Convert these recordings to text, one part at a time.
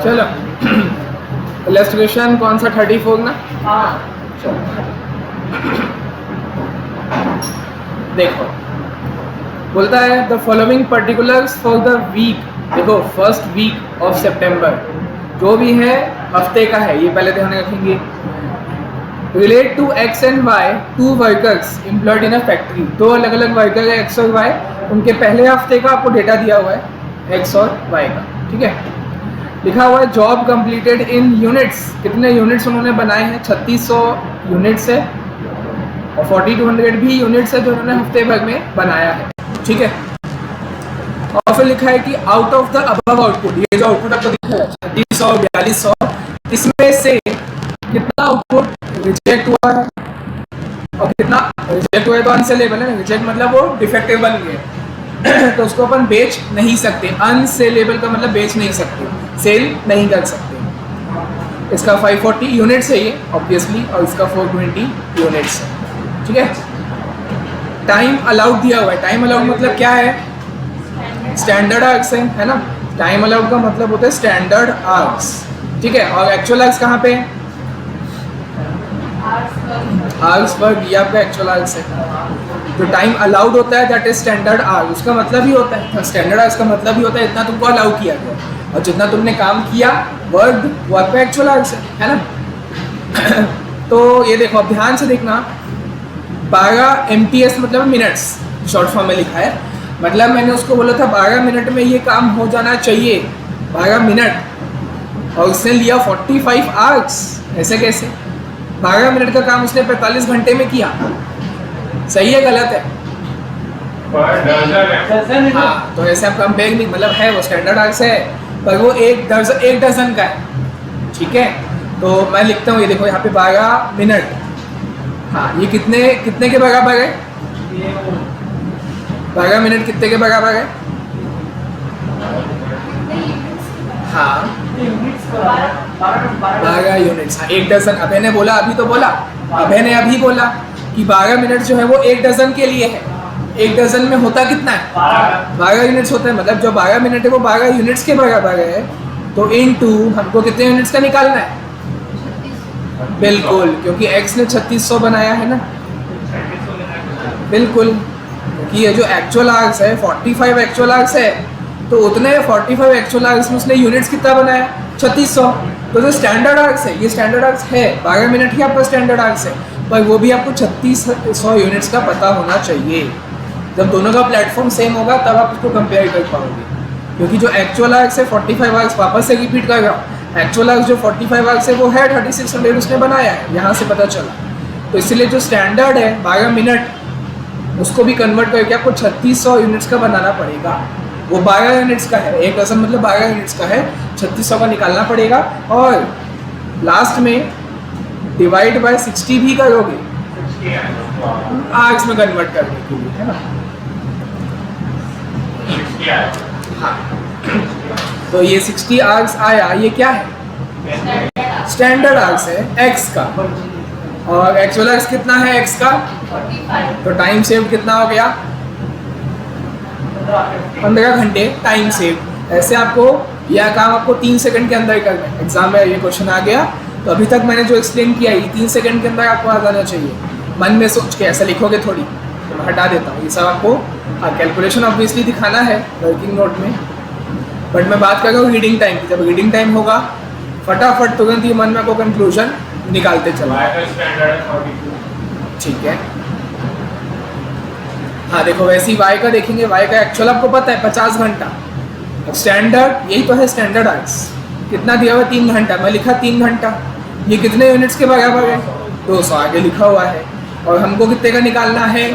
चलो इलस्ट्रेशन कौन सा 34 ना। चलो देखो बोलता है the following particulars for the week. देखो फर्स्ट वीक ऑफ सितंबर जो भी है हफ्ते का है, ये पहले ध्यान रखेंगे। Relate to X and Y, to workers employed in a factory. दो अलग अलग वर्कर है एक्स और वाई, उनके पहले हफ्ते का आपको डेटा दिया हुआ है एक्स और वाई का, ठीक है। लिखा हुआ है जॉब कंप्लीटेड इन यूनिट्स, कितने यूनिट्स उन्होंने बनाए हैं, 3600 यूनिट्स है और 4200 भी यूनिट्स है जो उन्होंने हफ्ते भर में बनाया है, ठीक है। और फिर लिखा है कि out of the above output, ये जो आउटपुट आपको दिखा है 3600 4200, इसमें से कितना आउटपुट रिजेक्ट हुआ है और कितना रिजेक्ट हुआ है तो अनसेलेबल है। रिजेक्ट मतलब वो डिफेक्टिव बन गए तो उसको अपन बेच नहीं सकते। अनसेलेबल का मतलब बेच नहीं सकते, सेल नहीं कर सकते। इसका 540 यूनिट्स है ये ऑब्वियसली, और इसका 420 यूनिट्स है, ठीक है। टाइम अलाउड दिया हुआ है। टाइम अलाउड मतलब क्या है, स्टैंडर्ड आर्क्स है ना। टाइम अलाउड का मतलब होता है स्टैंडर्ड आर्क्स, ठीक है। और एक्चुअल आर्क्स कहाँ पे, आर्क्स पर, ये आपका एक्चुअल आर्क्स है। जो टाइम अलाउड होता है दैट इज स्टैंडर्ड आर्क, उसका मतलब ही होता है, स्टैंडर्ड आर्क्स का मतलब ही होता है इतना तुमको अलाउ किया गया, और जितना तुमने काम किया वर्क वो आपका एक्चुअल आर्क्स है ना। तो ये देखो अब ध्यान से देखना, 12 MPS मतलब मिनट्स शॉर्ट फॉर्म में लिखा है, मतलब मैंने उसको बोला था 12 मिनट में ये काम हो जाना चाहिए, 12 मिनट, और उसने लिया 45 आवर्स। ऐसे कैसे, 12 मिनट का काम उसने 45 घंटे में किया, सही है गलत है? हाँ, तो ऐसे आप कंपेयर नहीं, मतलब है वो स्टैंडर्ड आवर्स है पर वो एक डजन का है, ठीक है। तो मैं लिखता हूँ, ये देखो यहाँ पे 12 मिनट, हाँ ये कितने के बराबर है, 12 मिनट कितने के बराबर है, हाँ 12 यूनिट्स, हाँ एक डजन। अभय ने बोला, अभी तो बोला, अभय ने अभी बोला कि 12 मिनट जो है वो एक डजन के लिए है। एक डजन में होता कितना है, 12 यूनिट्स होता है, मतलब जो 12 मिनट है वो 12 यूनिट्स के बराबर है। तो इनटू हमको कितने यूनिट्स का निकालना है, बिल्कुल, क्योंकि x ने 3600 बनाया है ना, बिल्कुल, क्योंकि ये जो एक्चुअल आवर्स है 45 एक्चुअल आवर्स है, तो उतने 45 एक्चुअल आवर्स में उसने यूनिट्स कितना बनाया, 3600। तो जो स्टैंडर्ड आवर्स है, ये स्टैंडर्ड आवर्स है, 12 मिनट ही आपका स्टैंडर्ड आवर्स है, पर वो भी आपको 3600 यूनिट्स का पता होना चाहिए। जब दोनों का प्लेटफॉर्म सेम होगा तब आप उसको कंपेयर कर पाओगे, क्योंकि जो एक्चुअल आवर्स है 45 आवर्स, वापस से रिपीट कर रहा हूँ, एक्चुअल आवर्स जो 45 आवर्स है वो है 3600 उसने बनाया है, यहाँ से पता चला। तो इसलिए जो स्टैंडर्ड है 12 मिनट, उसको भी कन्वर्ट करके आपको 3600 यूनिट्स का बनाना पड़ेगा। वो 12 यूनिट्स का है, एक डजन मतलब 12 यूनिट्स का है, 3600 का निकालना पड़ेगा, और लास्ट में डिवाइड बाय 60 भी करोगे आवर्स में कन्वर्ट करने के लिए, है ना। हाँ, तो ये 60 आवर्स आया, ये क्या है, स्टैंडर्ड आवर्स है एक्स का, और एक्चुअल आवर्स कितना है एक्स का, तो टाइम सेव कितना हो गया, 15 घंटे टाइम सेव। ऐसे आपको यह काम आपको 3 सेकंड के अंदर करना है। एग्जाम में ये क्वेश्चन आ गया तो अभी तक मैंने जो एक्सप्लेन किया ये 3 सेकंड के अंदर आपको आ जाना चाहिए। मन में सोच के ऐसा लिखोगे थोड़ी, तो मैं हटा देता हूँ ये सब आपको। कैलकुलेशन ऑब्वियसली दिखाना है वर्किंग नोट में, बट मैं बात कर रहा हूँ रीडिंग टाइम की। जब रीडिंग टाइम होगा फटाफट तुरंत ही मन में आपको कंक्लूजन निकालते चलो, ठीक है। हाँ देखो वैसे ही वाई का देखेंगे, वाई का एक्चुअल आपको पता है 50 घंटा, स्टैंडर्ड यही तो है स्टैंडर्ड आवर्स, कितना दिया हुआ 3 घंटा, मैं लिखा 3 घंटा, ये कितने यूनिट्स के बराबर है 200, आगे लिखा हुआ है, और हमको कितने का निकालना है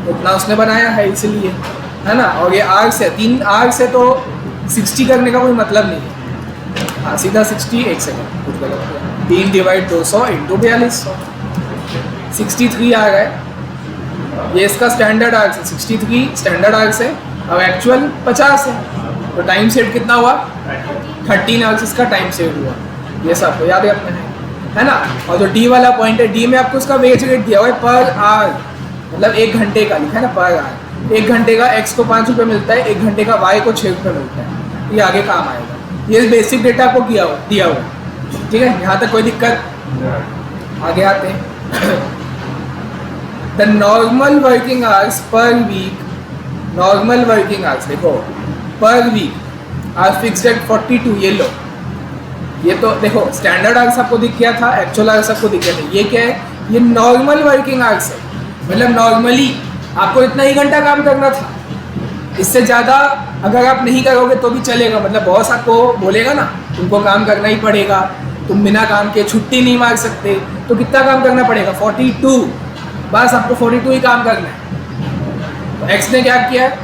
उतना उसने बनाया है इसलिए, है ना। और ये आवर्स है, 3 आवर्स है तो 60 करने का कोई मतलब नहीं है, हाँ सीधा 60, एक सेकेंड कुछ गलत हुआ, 3 डिवाइड 200 इंटू 4200, 63 आ गए। ये इसका स्टैंडर्ड आवर्स है, 63 स्टैंडर्ड आवर्स है, और एक्चुअल 50 है, तो टाइम सेव कितना हुआ 13 आवर्स इसका टाइम सेव हुआ। ये सब आपको याद रखना है ना। और जो डी वाला पॉइंट है, डी में आपको उसका वेज रेट दिया हुआ है पर आवर, मतलब 1 घंटे का लिखा है ना पर आवर, 1 घंटे का x को 5 रुपये मिलता है, 1 घंटे का y को 6 रुपये मिलता है। ये आगे काम आएगा। ये बेसिक डेटा आपको दिया हुआ, ठीक है, यहाँ तक कोई दिक्कत? आगे आते हैं। The normal working hours per week, normal working hours देखो per week are fixed at 42। ये लो, ये तो देखो स्टैंडर्ड आवर्स आपको दिख गया था, एक्चुअल आवर्स आपको दिख गया था। ये क्या है? ये नॉर्मल वर्किंग आवर्स है, मतलब नॉर्मली आपको इतना ही घंटा काम करना था। इससे ज़्यादा अगर आप नहीं करोगे तो भी चलेगा, मतलब बॉस आपको बोलेगा ना तुमको काम करना ही पड़ेगा, तुम बिना काम के छुट्टी नहीं मार सकते, तो कितना काम करना पड़ेगा? 42। बस आपको 42 ही काम करना है। तो एक्स ने क्या किया है?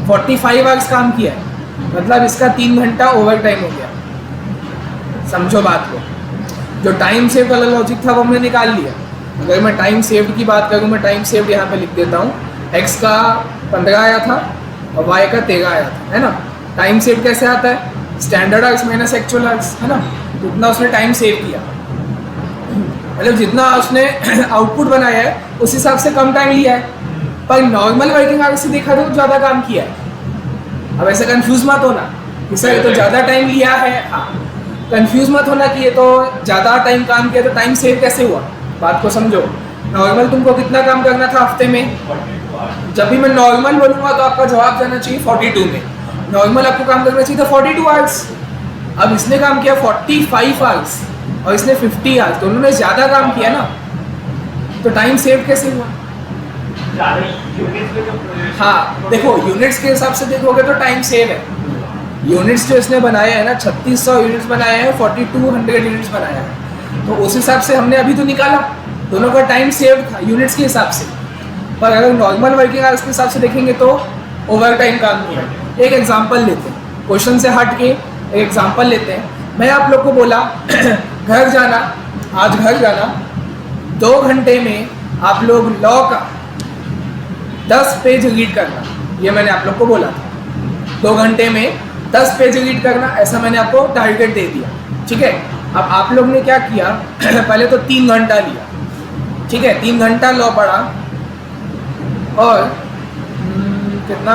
45 आवर्स काम किया है, मतलब इसका 3 घंटा ओवर टाइम हो गया। समझो बात को। जो टाइम सेव वाला लॉजिक था वो हमने निकाल लिया। अगर मैं टाइम सेव्ड की बात करूँ, मैं टाइम सेव्ड यहाँ पे लिख देता हूँ। एक्स का 15 आया था और वाई का 13 आया था, है ना। टाइम सेव कैसे आता है? Standard hours minus actual hours, है ना। जितना उसने टाइम सेव किया, मतलब जितना उसने आउटपुट बनाया है उस हिसाब से कम टाइम लिया है, पर नॉर्मल वर्किंग आवर्स से देखा तो ज़्यादा काम किया है। अब ऐसे कंफ्यूज मत होना कि सर ये तो ज़्यादा टाइम लिया है। हाँ, कंफ्यूज मत होना कि ये तो ज़्यादा टाइम काम किया तो टाइम सेव कैसे हुआ। बात को समझो। नॉर्मल तुमको कितना काम करना था हफ्ते में? जब भी मैं नॉर्मल बोलूँगा तो आपका जवाब जाना चाहिए 42 में। नॉर्मल आपको काम करना चाहिए था 42 आवर्स। अब इसने काम किया 45 आवर्स और इसने 50 आवर्स, दोनों ने ज़्यादा काम किया ना, तो टाइम सेव कैसे हुआ? हाँ देखो, यूनिट्स के हिसाब से देखोगे तो टाइम सेव है। यूनिट्स जो इसने बनाए हैं ना, 3600 यूनिट्स बनाए हैं, 4200 यूनिट्स बनाया है, तो उस हिसाब से हमने अभी तो निकाला दोनों का टाइम सेव था यूनिट्स के हिसाब से। पर अगर नॉर्मल वर्किंग आवर्स के हिसाब से देखेंगे तो ओवर टाइम काम किया। एक एग्जांपल लेते हैं, क्वेश्चन से हट के एक एग्जांपल लेते हैं। मैं आप लोग को बोला घर जाना, आज घर जाना, 2 घंटे में आप लोग लॉ का 10 पेज रीड करना, ये मैंने आप लोग को बोला था। 2 घंटे में 10 पेज रीड करना, ऐसा मैंने आपको टारगेट दे दिया, ठीक है। अब आप लोग ने क्या किया पहले तो 3 घंटा लिया, ठीक है, 3 घंटा लॉ पढ़ा और कितना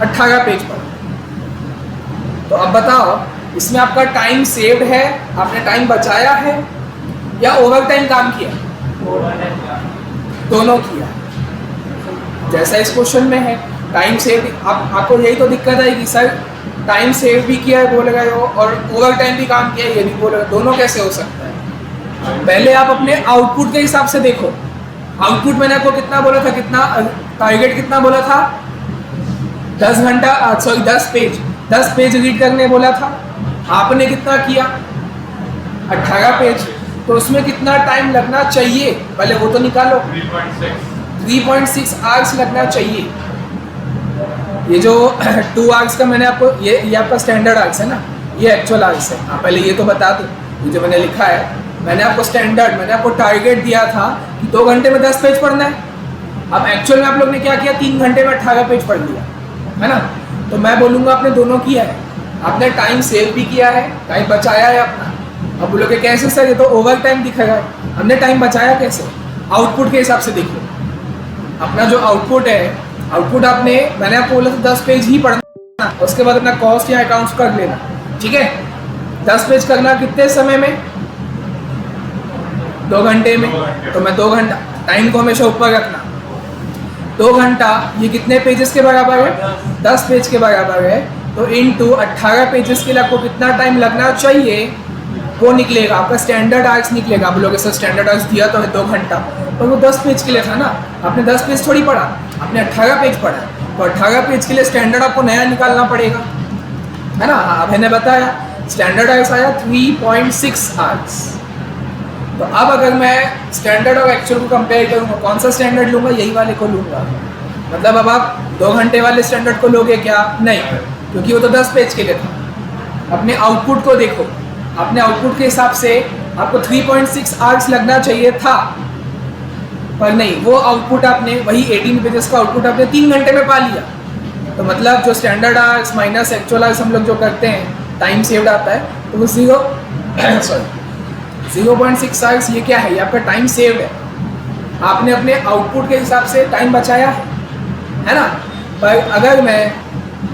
18 पेज पढ़ा। तो अब बताओ इसमें आपका टाइम सेव्ड है, आपने टाइम बचाया है या ओवर टाइम काम किया? दोनों किया। जैसा इस क्वेश्चन में है टाइम सेव, आपको यही तो दिक्कत है कि सर टाइम सेव भी किया है बोलेगा और ओवर टाइम भी काम किया है ये भी बोलेगा, दोनों कैसे हो सकता है? पहले आप अपने आउटपुट के हिसाब से देखो। आउटपुट मैंने आपको कितना बोला था, कितना टारगेट कितना बोला था? 10 पेज रीड करने बोला था। आपने कितना किया? 18 पेज। तो उसमें कितना टाइम लगना चाहिए पहले वो तो निकालो। 3.6 आवर्स लगना चाहिए। ये जो 2 आवर्स का मैंने आपको, ये आपका स्टैंडर्ड आवर्स है ना, ये एक्चुअल आवर्स है। हाँ पहले ये तो बता दूँ, ये जो मैंने लिखा है, मैंने आपको स्टैंडर्ड, मैंने आपको टारगेट दिया था कि 2 घंटे में 10 पेज पढ़ना है। अब एक्चुअल में आप लोग ने क्या किया? 3 घंटे में 18 पेज पढ़ लिया, है ना। तो मैं बोलूँगा आपने दोनों किया है, आपने टाइम सेव भी किया है, टाइम बचाया है अपना। अब बोलोगे कैसे सर, ये तो ओवर टाइम दिखेगा। हमने टाइम बचाया कैसे? आउटपुट के हिसाब से देखो। अपना जो आउटपुट है, आउटपुट आपने, मैंने आपको बोला था 10 पेज ही पढ़ना, उसके बाद अपना कॉस्ट या अकाउंट्स कर लेना, ठीक है। 10 पेज करना कितने समय में? 2 घंटे में। तो मैं 2 घंटा, टाइम को हमेशा ऊपर रखना। 2 घंटा ये कितने पेजेस के बराबर है? 10 पेज के बराबर है। तो इनटू 18 पेजेस के लिए आपको कितना टाइम लगना चाहिए वो निकलेगा, आपका स्टैंडर्ड आवर्स निकलेगा। आप लोगों से स्टैंडर्ड आवर्स दिया तो है 2 घंटा, पर वो 10 पेज के लिए था ना। आपने 10 पेज थोड़ी पढ़ा, आपने 18 पेज पढ़ा, तो 18 पेज के लिए स्टैंडर्ड आपको नया निकालना पड़ेगा, है ना। अब मैंने बताया स्टैंडर्ड आवर्स आया 3.6 आवर्स। तो अब अगर मैं स्टैंडर्ड और एक्चुअल को कंपेयर करूँगा, कौन सा स्टैंडर्ड लूँगा? यही वाले को लूँगा। मतलब अब आप 2 घंटे वाले स्टैंडर्ड को लोगे क्या? नहीं, क्योंकि वो तो 10 पेज के लिए था। अपने आउटपुट को देखो, अपने आउटपुट के हिसाब से आपको 3.6 आवर्स लगना चाहिए था, पर नहीं, वो आउटपुट आपने, वही 18 पेजेस का आउटपुट आपने 3 घंटे में पा लिया। तो मतलब जो standard hours minus actual hours हम लोग जो करते हैं, टाइम सेव्ड आता है, तो वो 0.6 आवर्स, ये क्या है? ये आपका टाइम सेव्ड है। आपने अपने आउटपुट के हिसाब से टाइम बचाया है ना। पर अगर मैं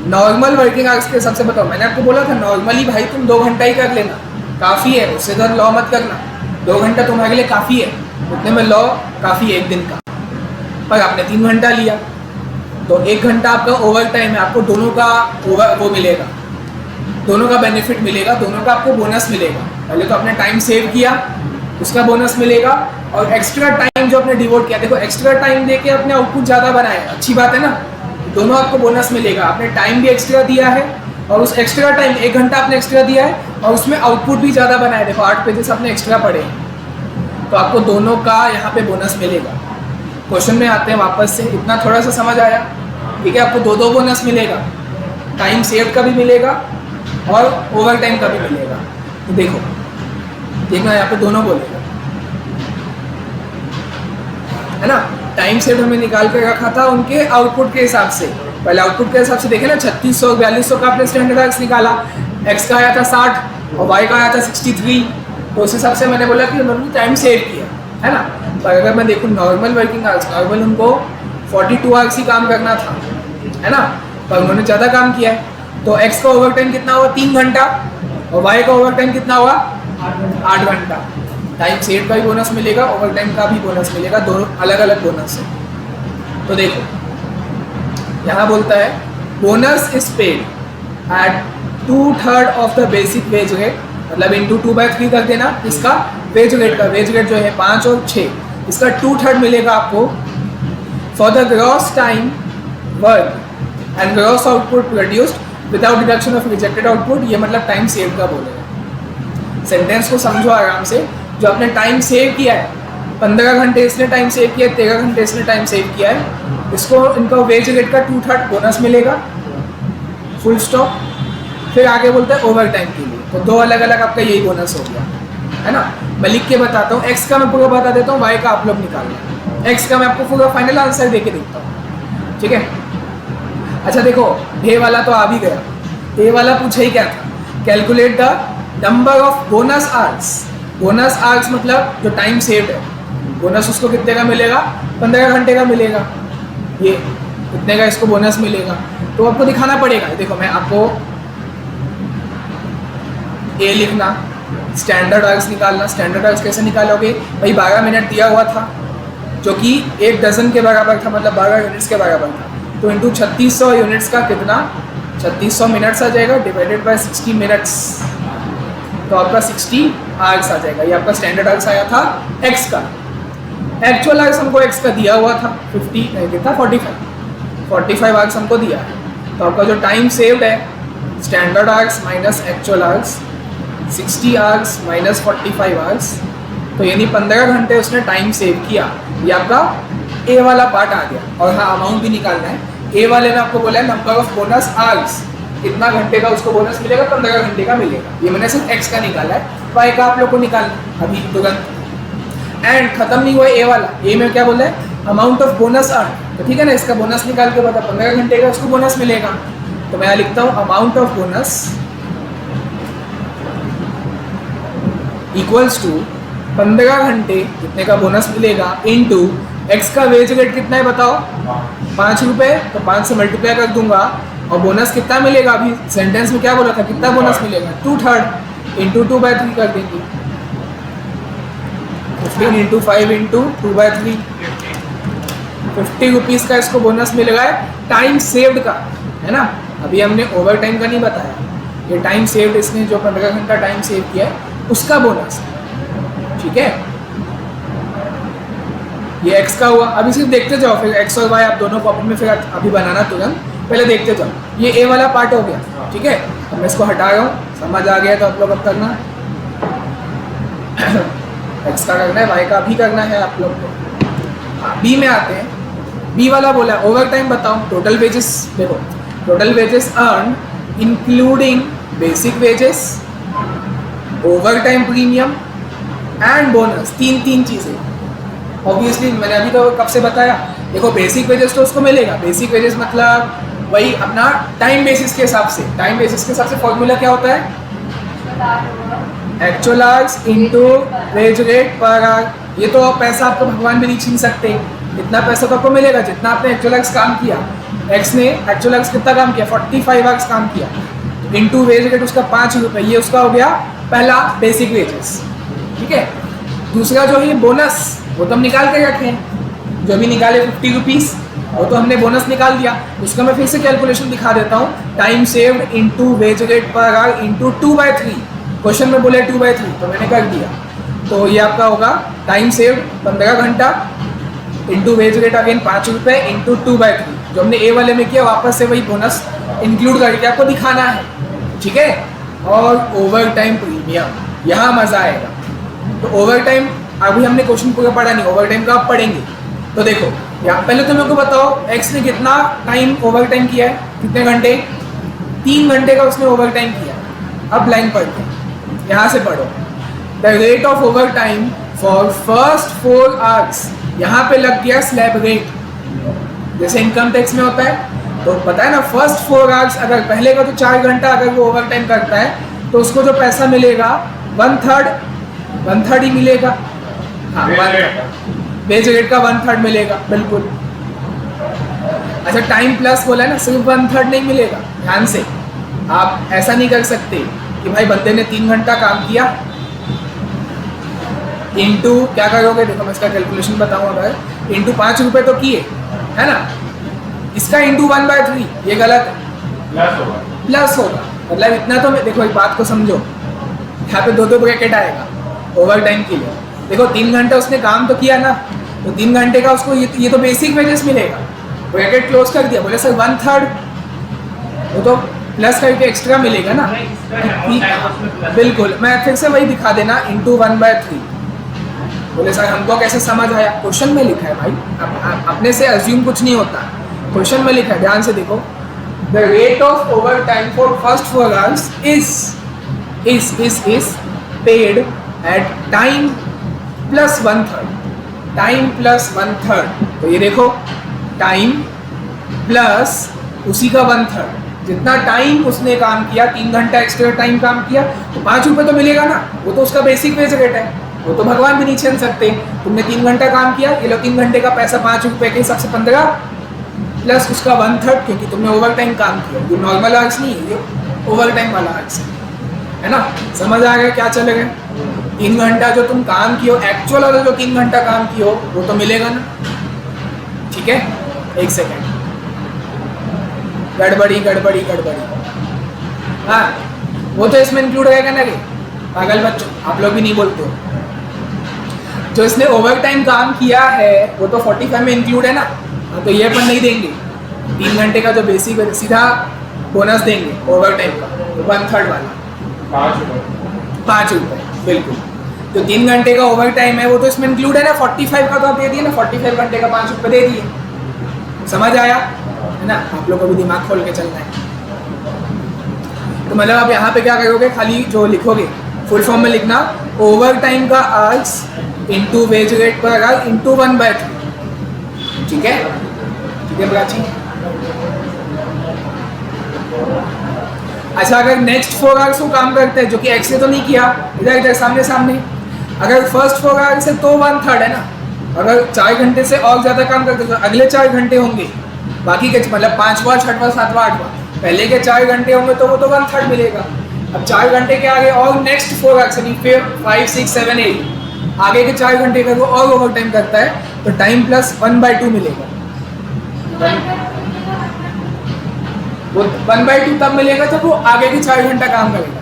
नॉर्मल वर्किंग आवर्स के हिसाब से बताऊँ, मैंने आपको बोला था नॉर्मली भाई तुम 2 घंटा ही कर लेना, काफ़ी है, उससे ज़्यादा लॉ मत करना। 2 घंटा तुम्हारे लिए काफ़ी है, उतने में लॉ काफ़ी है एक दिन का। पर आपने 3 घंटा लिया तो 1 घंटा आपका ओवर टाइम है, आपको दोनों का वो मिलेगा, दोनों का बेनिफिट मिलेगा, दोनों का आपको बोनस मिलेगा। पहले तो आपने टाइम सेव किया, उसका बोनस मिलेगा, और एक्स्ट्रा टाइम जो आपने डिवोट किया, देखो एक्स्ट्रा टाइम देके अपने आउटपुट ज़्यादा बनाए, अच्छी बात है ना, दोनों आपको बोनस मिलेगा। आपने टाइम भी एक्स्ट्रा दिया है और उस एक्स्ट्रा टाइम 1 घंटा आपने एक्स्ट्रा दिया है और उसमें आउटपुट भी ज़्यादा बनाया, देखो 8 पेजेस आपने एक्स्ट्रा पढ़े, तो आपको दोनों का यहाँ पे बोनस मिलेगा। क्वेश्चन में आते हैं वापस से, इतना थोड़ा सा समझ आया, ठीक है। आपको 2 बोनस मिलेगा, टाइम सेव का भी मिलेगा और ओवर टाइम का भी मिलेगा। तो देखो देखना यहाँ पे दोनों बोलेगा, है ना। टाइम सेव हमें निकाल कर रखा था उनके आउटपुट के हिसाब से, पहले आउटपुट के हिसाब से देखे ना, 3600 4200 का आपने स्टैंडर्ड एक्स निकाला, एक्स का आया था 60 और वाई का आया था 63, तो उस हिसाब से मैंने बोला कि उन्होंने टाइम सेव किया, है ना। पर अगर मैं देखूँ नॉर्मल वर्किंग आवर्स, नॉर्मल उनको 42 आवर्स ही काम करना था, है ना, पर उन्होंने ज़्यादा काम किया है, तो एक्स का ओवर टाइम कितना हुआ 3 घंटा और वाई का ओवर टाइम कितना हुआ 8 घंटा। टाइम सेव का भी बोनस मिलेगा, ओवर टाइम का भी बोनस मिलेगा, दोनों अलग अलग बोनस है। तो देखो यहाँ बोलता है bonus is paid at 2/3 of the basic wage rate, मतलब इंटू 2/3 कर देना इसका वेज रेट का, वेज रेट जो है 5 और 6, इसका 2/3 मिलेगा आपको for the gross time work and gross output produced without deduction of rejected output. ये मतलब टाइम सेव का बोलेगा। सेंटेंस को समझो आराम से, जो आपने टाइम सेव किया है, 15 घंटे इसने टाइम सेव किया है, 13 घंटे इसने टाइम सेव किया है, इसको इनका वेज रेट का 2/3 बोनस मिलेगा, फुल स्टॉप। फिर आगे बोलते हैं ओवर टाइम के लिए, तो 2 अलग अलग आपका यही बोनस हो गया, है ना। मैं लिख के बताता हूँ, एक्स का मैं पूरा बता देता हूँ, वाई का आप लोग निकालना, एक्स का मैं आपको पूरा फाइनल आंसर दे के देखता हूँ, ठीक है। अच्छा देखो, ए वाला तो आ भी गया, ए वाला पूछा ही क्या था, calculate the number of bonus hours. Bonus hours मतलब जो टाइम सेव्ड है, बोनस उसको कितने का मिलेगा 15 घंटे का मिलेगा, ये कितने का इसको बोनस मिलेगा, तो आपको दिखाना पड़ेगा। देखो मैं आपको ए लिखना, स्टैंडर्ड आवर्स निकालना। स्टैंडर्ड आवर्स कैसे निकालोगे भाई, 12 मिनट दिया हुआ था जो कि 1 डजन के बराबर था, मतलब 12 यूनिट्स के बराबर था, तो इंटू 3600 यूनिट्स का कितना 3600 मिनट्स आ जाएगा, डिवाइडेड बाय 60 मिनट्स, तो आपका 60 आवर्स आ जाएगा। ये आपका स्टैंडर्ड आवर्स आया था एक्स का। एक्चुअल आवर्स हमको एक्स का दिया हुआ था 50 कितना 45 आवर्स हमको दिया है, तो आपका जो टाइम सेव्ड है standard hours minus actual hours, 60 hours minus 45 hours, तो यानी 15 घंटे उसने टाइम सेव किया। ये आपका ए वाला पार्ट आ गया। और हाँ, अमाउंट भी निकालना है। ए वाले ने आपको बोला है नंबर ऑफ बोनस आवर्स, कितना घंटे का उसको बोनस मिलेगा, 15 घंटे का मिलेगा। ये मैंने सिर्फ एक्स का निकाला है, वाई का आप लोग को निकालना अभी तुरंत। एंड खत्म नहीं हुआ ए वाला, ए में क्या बोला है अमाउंट ऑफ बोनस अर्न, तो ठीक है ना, इसका बोनस निकाल के बता, 15 घंटे का उसको बोनस मिलेगा, तो मैं यहाँ लिखता हूँ amount of bonus equals to 15 घंटे कितने का बोनस मिलेगा इनटू एक्स का वेज रेट कितना है बताओ 5 रुपये, तो 5 से मल्टीप्लाई कर दूंगा, और बोनस कितना मिलेगा, अभी सेंटेंस में क्या बोला था कितना बोनस मिलेगा 2/3 इंटू 2/3 कर देंगे, 15 इंटू 5 इंटू 2/3, 50 रुपीज़ का इसको बोनस मिल रहा है टाइम सेव्ड का, है ना। अभी हमने ओवर टाइम का नहीं बताया, ये टाइम सेव्ड इसने जो 15 घंटा टाइम सेव किया है उसका बोनस, ठीक है। ये एक्स का हुआ, अभी सिर्फ देखते जाओ, फिर एक्स और वाई आप दोनों कॉपी में फिर अभी बनाना तुरंत, पहले देखते जाओ। ये ए वाला पार्ट हो गया, ठीक है। अब मैं इसको हटा रहा हूँ, समझ आ गया तो आप लोग अब करना एक्स का करना है, वाई का भी करना है आप लोग को। बी में आते हैं, बी वाला बोला ओवर टाइम बताओ, टोटल वेजेस देखो, total wages earn including basic wages, over time premium and bonus, तीन चीज़ें। ऑब्वियसली मैंने अभी तो कब से बताया, देखो बेसिक वेजेस तो उसको मिलेगा, बेसिक वेजेस मतलब वही अपना टाइम बेसिस के हिसाब से, टाइम बेसिस के हिसाब से फॉर्मूला क्या होता है actual hours into wage rate per hour, ये तो पैसा आपको भगवान भी नहीं छीन सकते, इतना पैसा तो आपको मिलेगा जितना आपने एक्चुअल एक्स काम किया। एक्स ने एक्चुअल एक्स कितना काम किया, 45 आवर्स काम किया, इनटू वेज रेट उसका 5 रुपये, ये उसका हो गया पहला बेसिक वेजेस। ठीक है, दूसरा जो है बोनस, वो तो हम निकाल के रखे हैं, जो भी निकाले 50 रुपीज़, वो तो हमने बोनस निकाल दिया। उसका मैं फिर से कैलकुलेशन दिखा देता हूँ, time saved into wage rate per hour into 2/3। Question में बोले 2/3 तो मैंने कर दिया, तो ये आपका होगा टाइम सेव्ड 15 घंटा इंटू वेज रेट अगेन 5 रुपये इंटू 2/3, जो हमने ए वाले में किया वापस से वही बोनस इंक्लूड करके आपको दिखाना है। ठीक है, और ओवर टाइम प्रीमियम, यहाँ मज़ा आएगा। तो ओवर टाइम अभी हमने क्वेश्चन पूरा पढ़ा नहीं, ओवर टाइम का आप पढ़ेंगे। तो देखो यहाँ पहले तो मेरे को बताओ एक्स ने कितना टाइम ओवर टाइम किया है, कितने घंटे, 3 घंटे का उसने ओवर टाइम किया। अब लाइन पढ़ते हैं, यहाँ से पढ़ो, the rate of overtime for first 4 hours, यहाँ पे लग गया स्लैब रेट, जैसे इनकम टैक्स में होता है। तो पता है ना, फर्स्ट 4 आवर्स अगर पहले का तो 4 घंटा अगर वो ओवर टाइम करता है तो उसको जो पैसा मिलेगा 1/3 ही मिलेगा। हाँ, बेज रेट का 1/3 मिलेगा, बिल्कुल। अच्छा, टाइम प्लस बोला है ना, सिर्फ 1/3 नहीं मिलेगा। ध्यान से, आप ऐसा नहीं कर सकते कि भाई बंदे ने 3 घंटा काम किया इंटू क्या करोगे, देखो मैं इसका कैलकुलेशन बताऊँ, अगर इंटू 5 रुपये तो किए है ना, इसका इंटू 1/3, ये गलत है, प्लस होगा। मतलब इतना तो देखो, एक बात को समझो, यहाँ पे 2 ब्रैकेट आएगा ओवर टाइम के लिए। देखो 3 घंटे उसने काम तो किया ना, तो 3 घंटे का उसको ये तो बेसिक वेजेस मिलेगा, ब्रैकेट क्लोज कर दिया, बोले सर 1/3, वो तो प्लस करके एक्स्ट्रा मिलेगा ना। बिल्कुल, मैं फिर से वही दिखा देना, इंटू 1/3। बोले सर हमको कैसे समझ आया, क्वेश्चन में लिखा है भाई, अपने से अज्यूम कुछ नहीं होता, क्वेश्चन में लिखा है, ध्यान से देखो। The rate of overtime for first 4 hours is paid at time plus 1/3, time plus 1/3। तो ये देखो, टाइम प्लस उसी का 1/3, जितना टाइम उसने काम किया, 3 घंटा एक्स्ट्रा टाइम काम किया, तो 5 रुपये तो मिलेगा ना, वो तो उसका बेसिक वेज रेट है, वो तो भगवान भी नहीं छीन सकते। तुमने 3 घंटा काम किया, ये लो 3 घंटे का पैसा 5 रुपये के हिसाब से 15 प्लस उसका 1/3, क्योंकि तुमने ओवर टाइम काम किया। ये नॉर्मल आवर्स नहीं है, ये ओवर टाइम वाला आवर्स है ना। समझ आ गया क्या चलेगा, 3 घंटा जो तुम काम किए हो, एक्चुअल वाला जो 3 घंटा काम किए हो वो तो मिलेगा ना। ठीक है, 1 सेकेंड, गड़बड़ी। हाँ, वो तो इसमें इंक्लूड रहेगा ना, कि पागल बच्चों आप लोग भी नहीं बोलते हो। जो इसने ओवर टाइम काम किया है वो तो 45 में इंक्लूड है ना, तो ये अपन नहीं देंगे। 3 घंटे का जो बेसिक है सीधा बोनस देंगे ओवर टाइम का, 1/3 वाला 5 रुपये, बिल्कुल। जो 3 घंटे का ओवर टाइम है वो तो इसमें इंक्लूड है ना, 45 का तो आप दे दिए ना, 45 घंटे का 5 रुपये दे दिए। समझ आया है ना, आप लोग को भी दिमाग खोल के चलना है। तो मतलब आप यहाँ पे क्या करोगे, खाली जो लिखोगे फुल फॉर्म में लिखना, ओवर टाइम का आवर्स इंटू वेज रेट पर आवर्स इंटू 1/3। ठीक है, ठीक है प्राची। अच्छा, अगर नेक्स्ट 4 आवर्स को काम करते हैं, जो कि एक्स ने तो नहीं किया, इधर सामने, अगर फर्स्ट 4 आवर्स है तो 1/3 है ना। अगर 4 घंटे से और ज़्यादा काम करते तो अगले 4 घंटे होंगे, बाकी के मतलब 5वां 6वां 7वां 8वां, पहले के 4 घंटे होंगे तो वो तो 1/3 मिलेगा। अब 4 घंटे के आगे और नेक्स्ट 4 आवर्स यानी फिर 5 6 7 8 आगे के 4 घंटे का वो और ओवर टाइम करता है, तो टाइम प्लस 1/2 मिलेगा। वो 1/2 तब मिलेगा जब वो आगे के 4 घंटा काम करेगा,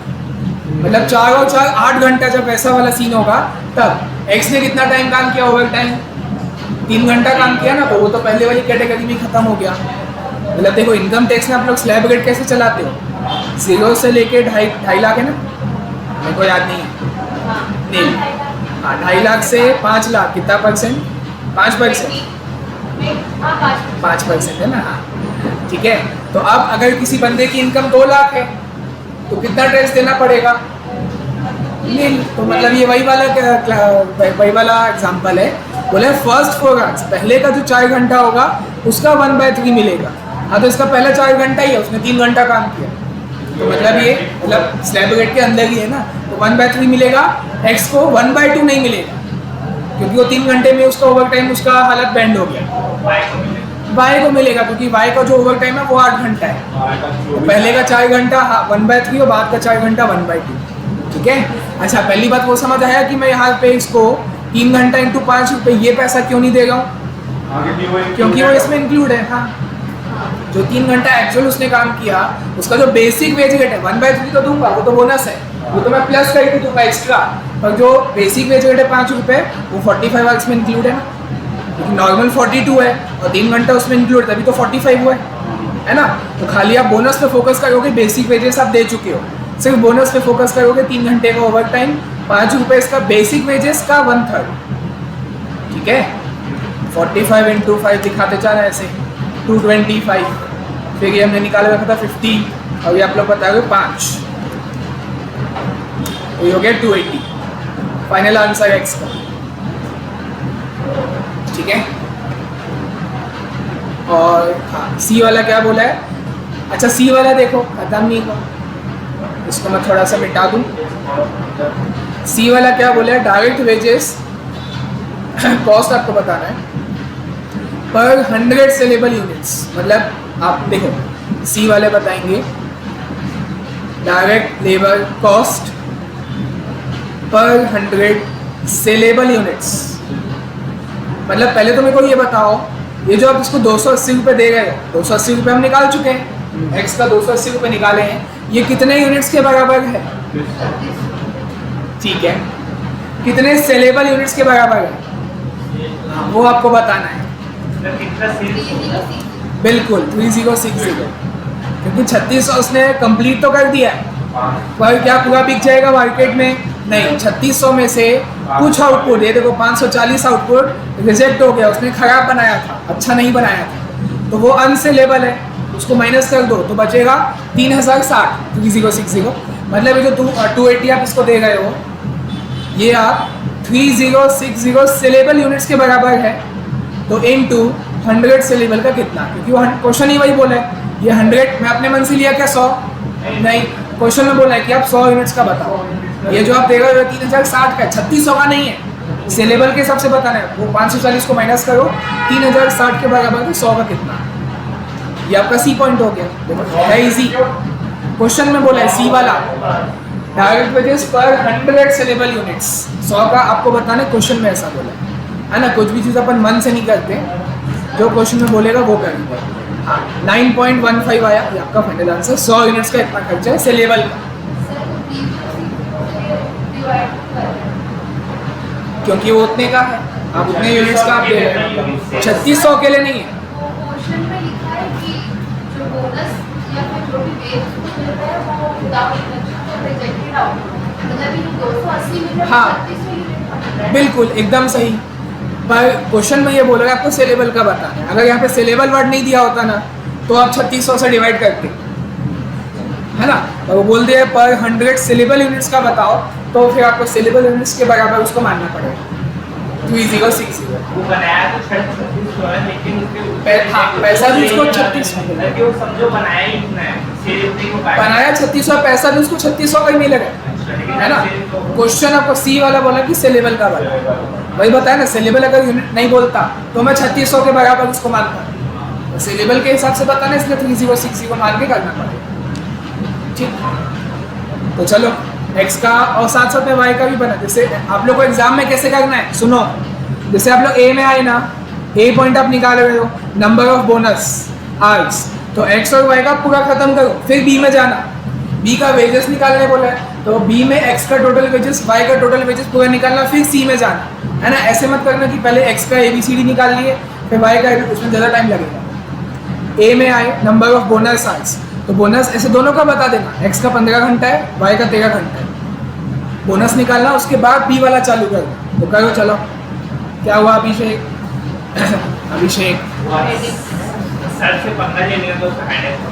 मतलब 4 और 4 8 घंटा जब ऐसा वाला सीन होगा तब। एक्स ने कितना टाइम काम किया ओवर टाइम, 3 घंटा काम किया ना, तो वो तो पहले वाली कैटेगरी में खत्म हो गया। मतलब देखो इनकम टैक्स में आप लोग स्लैब रेट कैसे चलाते हो, 0 से लेके 2.5 लाख है ना, मेरे को याद नहीं है, हाँ 2.5 लाख से 5 लाख कितना परसेंट, 5% है ना। हाँ ठीक है, तो अब अगर किसी बंदे की इनकम 2 लाख है तो कितना टैक्स देना पड़ेगा, नहीं। तो मतलब ये वही वाला एग्जाम्पल है। बोले फर्स्ट 4 आवर्स, पहले का जो 4 घंटा होगा उसका 1/3 मिलेगा। हाँ तो इसका पहला 4 घंटा ही है, उसने 3 घंटा काम किया, तो मतलब ये स्लैब रेट के अंदर ही है ना, तो 1/3 मिलेगा। एक्स को 1/2 नहीं मिलेगा, क्योंकि वो 3 घंटे में उसका ओवर टाइम उसका हालत बैंड हो गया। वाई को मिलेगा क्योंकि वाई का जो ओवर टाइम है वो 8 घंटा है, तो पहले का 4 घंटा 1/3 और बाद का 4 घंटा 1/2। ठीक है। अच्छा, पहली बात वो समझ आया कि मैं यहाँ पे इसको 3 घंटा इंटू 5 रुपये ये पैसा क्यों नहीं दे रहा हूँ, क्योंकि वो इसमें इंक्लूड है। हाँ, जो 3 घंटा एक्चुअल उसने काम किया उसका जो बेसिक वेज रेट है 1/3 तो दूंगा, वो तो बोनस है, वो तो मैं प्लस करके दूंगा एक्स्ट्रा। पर जो बेसिक वेज रेट है 5 रुपये वो 45 आवर्स में इंक्लूड है ना, क्योंकि नॉर्मल 42 है और 3 घंटा उसमें इंक्लूड, तभी तो 45 हुआ है ना। तो खाली आप बोनस पे फोकस करोगे, बेसिक वेजेस आप दे चुके हो, सिर्फ बोनस पे फोकस करोगे। 3 घंटे का ओवर टाइम 5 रुपये इसका बेसिक वेजेस का 1/3। ठीक है। 45 इंटू 5 दिखाते जा रहा है ऐसे 225, फिर ये हमने निकाला रखा था 50 और ये आप लोग बताओगे 5, तो ये हो गया 280 फाइनल आंसर एक्स का। ठीक है। और हाँ, सी वाला क्या बोला है? अच्छा, सी वाला देखो खत्म नहीं हुआ, इसको मैं थोड़ा सा मिटा दूं। सी वाला क्या बोला है? डायरेक्ट वेजेस कॉस्ट आपको बताना है पर 100 सेलेबल यूनिट्स। मतलब आप देखो, सी वाले बताएंगे direct labour cost per 100 saleable units. मतलब पहले तो मेरे को ये बताओ, ये जो आप इसको 280 रुपये दे गए हो, 280 रुपये हम निकाल चुके हैं, एक्स का 280 रुपये निकाले हैं, ये कितने यूनिट्स के बराबर है? ठीक है। कितने सेलेबल यूनिट्स के बराबर है वो आपको बताना है। बिल्कुल 3060, क्योंकि 3600 उसने कंप्लीट तो कर दिया है, पर क्या पूरा बिक जाएगा मार्केट में? नहीं। 3600 में से कुछ आउटपुट, ये देखो 540 आउटपुट रिजेक्ट हो गया, उसने खराब बनाया था, अच्छा नहीं बनाया था, तो वो अनसेलेबल है, उसको माइनस कर दो तो बचेगा 3060 3060। मतलब ये जो 280 आप इसको दे गए हो, ये आप 3060 सेलेबल यूनिट्स के बराबर है, तो इनटू 100 सेलेबल का कितना? क्योंकि वो क्वेश्चन ही वही बोला है, ये 100 मैं अपने मन से लिया क्या 100? नहीं, क्वेश्चन में बोला है कि आप 100 यूनिट्स का बताओ। ये जो आप दे रहे हो 3060 का, 3600 का नहीं है, सेलेबल के हिसाब से बताना है। वो 540 को माइनस करो, 3060 के बराबर तो 100 का कितना? ये आपका सी पॉइंट हो गया, है इजी। क्वेश्चन में बोला है सी वाला डायरेक्ट वेजेस पर 100 सेलेबल यूनिट्स, 100 का आपको बताना है, क्वेश्चन में ऐसा बोला है ना। कुछ भी चीज़ अपन मन से नहीं करते, जो क्वेश्चन में बोलेगा वो करेंगे। हाँ, 9.15 आया ये आपका फाइनल आंसर। 100 यूनिट्स का इतना खर्चा है सेलेबल का, क्योंकि वो उतने का है, आप उतने यूनिट्स का आप दे रहे हैं, 3600 के लिए नहीं है। हाँ बिल्कुल एकदम सही, पर क्वेश्चन में ये बोल रहा है आपको सेलेबल का बताना है। अगर यहाँ पे सेलेबल वर्ड नहीं दिया होता ना तो आप 3600 से डिवाइड करते, है ना। और वो बोल दिया पर 100 सेलेबल यूनिट्स का बताओ, तो फिर आपको सेलेबल यूनिट्स के बराबर उसको मानना पड़ेगा। 3060 वो बनाया तो 3600 है, लेकिन उसके हाँ, पैसा भी उसको 3600 वो समझो बनाया ही इतना है, बनाया 3600, पैसा भी उसको 3600 का ही मिलेगा, है ना। क्वेश्चन आपको सी वाला बोला कि सेलेबल का बोला, वही बताया ना। सेलेबल अगर यूनिट नहीं बोलता तो मैं 3600 के बराबर उसको मानता, सेलेबल के हिसाब से बताना, इसलिए 3060 को मान के करना पड़ेगा। ठीक, तो चलो एक्स का और साथ साथ में वाई का भी बना। जैसे आप लोग को एग्जाम में कैसे करना है सुनो, जैसे आप लोग ए में आए ना, ए पॉइंट आप निकाल रहे हो, नंबर ऑफ बोनस आवर्स, तो एक्स और वाई का पूरा खत्म करो, फिर बी में जाना, बी का वेजेस निकालने बोला है, तो बी में एक्स का टोटल वेजेस, वाई का टोटल वेजेस पूरा निकालना, फिर सी में जाना, है ना। ऐसे मत करना कि पहले एक्स का ABCD निकाल लिए फिर वाई का, उसमें ज़्यादा टाइम लगेगा। ए में आए नंबर ऑफ बोनस आवर्स, तो बोनस ऐसे दोनों का बता देना, एक्स का 15 घंटा है, वाई का 13 घंटा है, बोनस निकालना, उसके बाद बी वाला चालू करो। तो करो चलो, क्या हुआ अभिषेक? अभिषेक सर से पंगा ले लिया तो हेडेक हो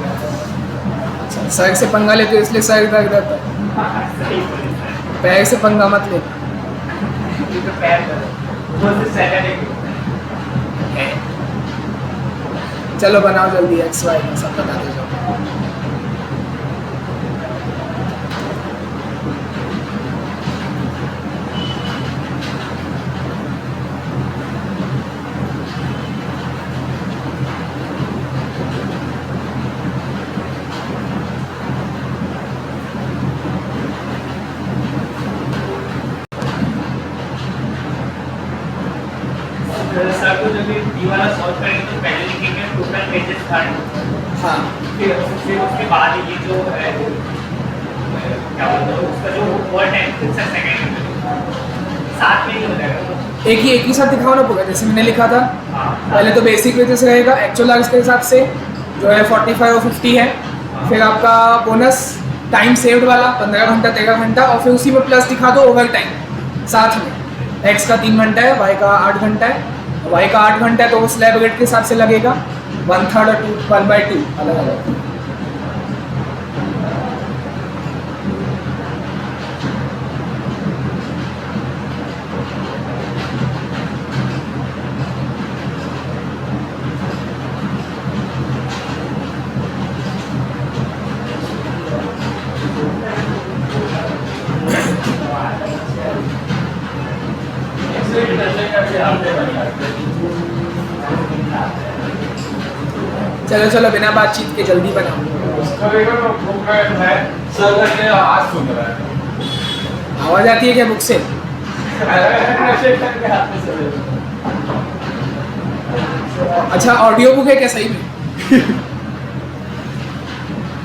अच्छा, सर से पंगा लेते हो इसलिए सर दर्द रहता है, गया। पैर से पंगा मत ले। तो पैर करो, वो से सैटरडे चलो बनाओ जल्दी, एक्स वाई में सब बता दे जाओ। हाँ फिर उसके बाद ये जो है क्या बोलते हैं उसका जो वर्ड है सेकंड साथ में ही हो जाएगा। एक ही साथ दिखाओ ना पूरा, जैसे मैंने लिखा था। हाँ पहले तो बेसिक वेजेस रहेगा एक्चुअल आवर्स के हिसाब से, जो है 45 और 50 है। फिर आपका बोनस टाइम सेव्ड वाला 15 घंटा 13 घंटा, और फिर उसी में प्लस दिखा दो ओवर टाइम साथ में। एक्स का 3 घंटा है, वाई का 8 घंटा है। वाई का 8 घंटा है तो वो स्लैब रेट के हिसाब से लगेगा 1/3 और 1/2 अलग अलग। चलो चलो बिना बातचीत के जल्दी बनाओ। आवाज आती है क्या बुक से? अच्छा ऑडियो बुक है क्या सही में?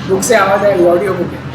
बुक से आवाज आएगी, ऑडियो बुक है।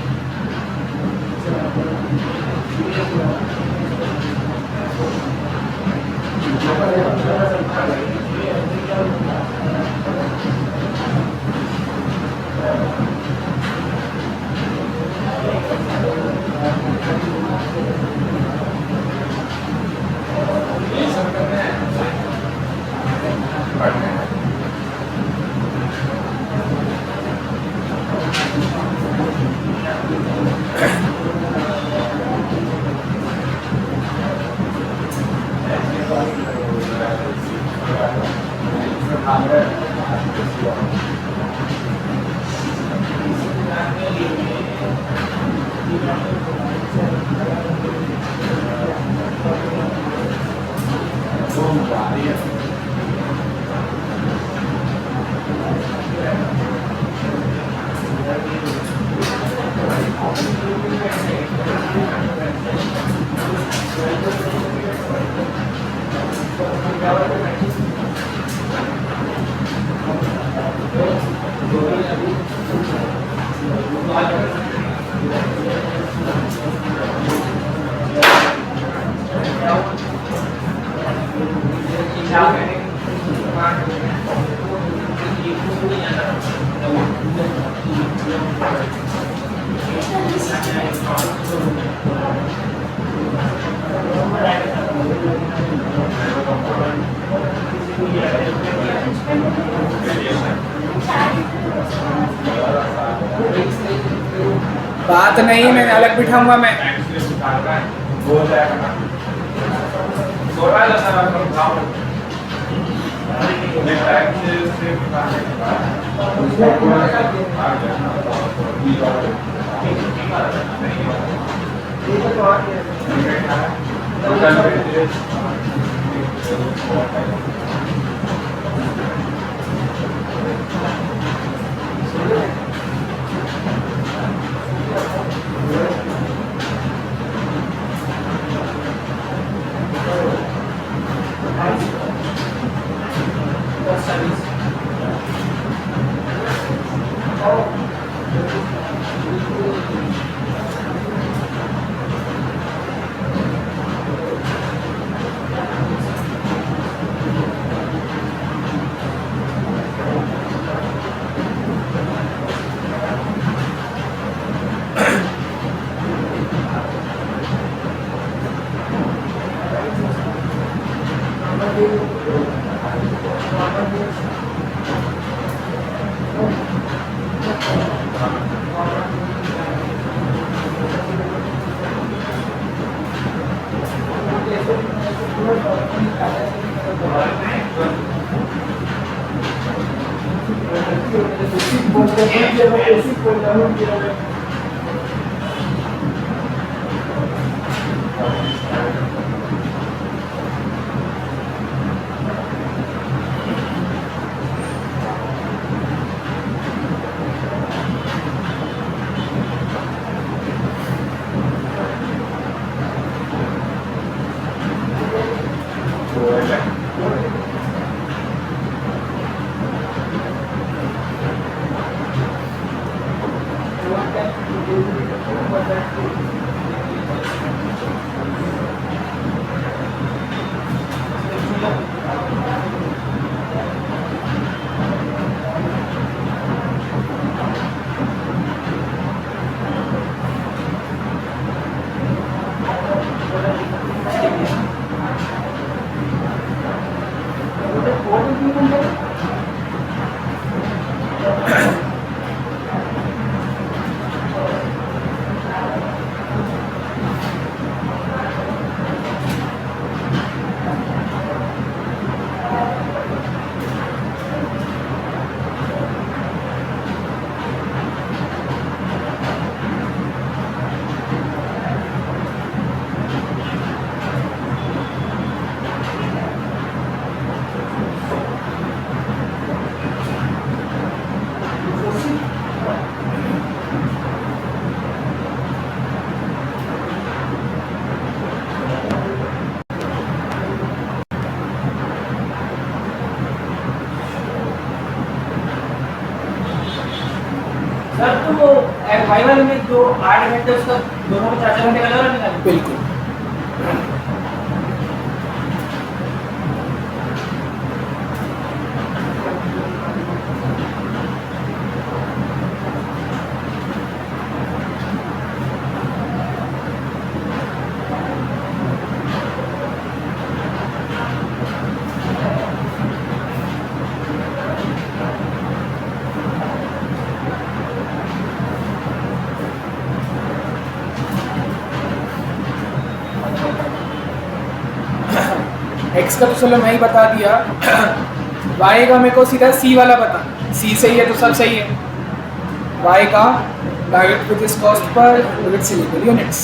बात नहीं, मैं अलग बिठाऊंगा मैं। सर तो वो वाई वाले में जो 8 घंटे उसका दोनों को 4-4 घंटे का लगा निकाल बिल्कुल। एक्स का तो चलो मैं ही बता दिया। वाई का मेरे को सीधा सी वाला बता, सी सही है तो सब सही है। वाई का direct with this cost per with syllable units.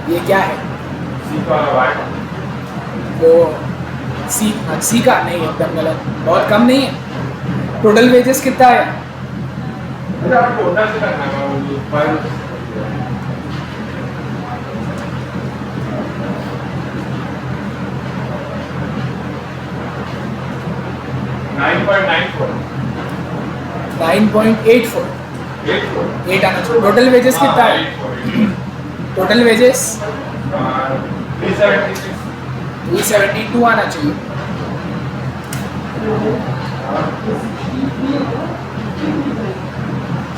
ये क्या है? वो सी का नहीं, एकदम गलत, बहुत कम नहीं है। टोटल वेजेस कितना है? $9.84 8 आना चाहिए। टोटल वेजेस कितना है? टोटल वेजेस 372 आना चाहिए।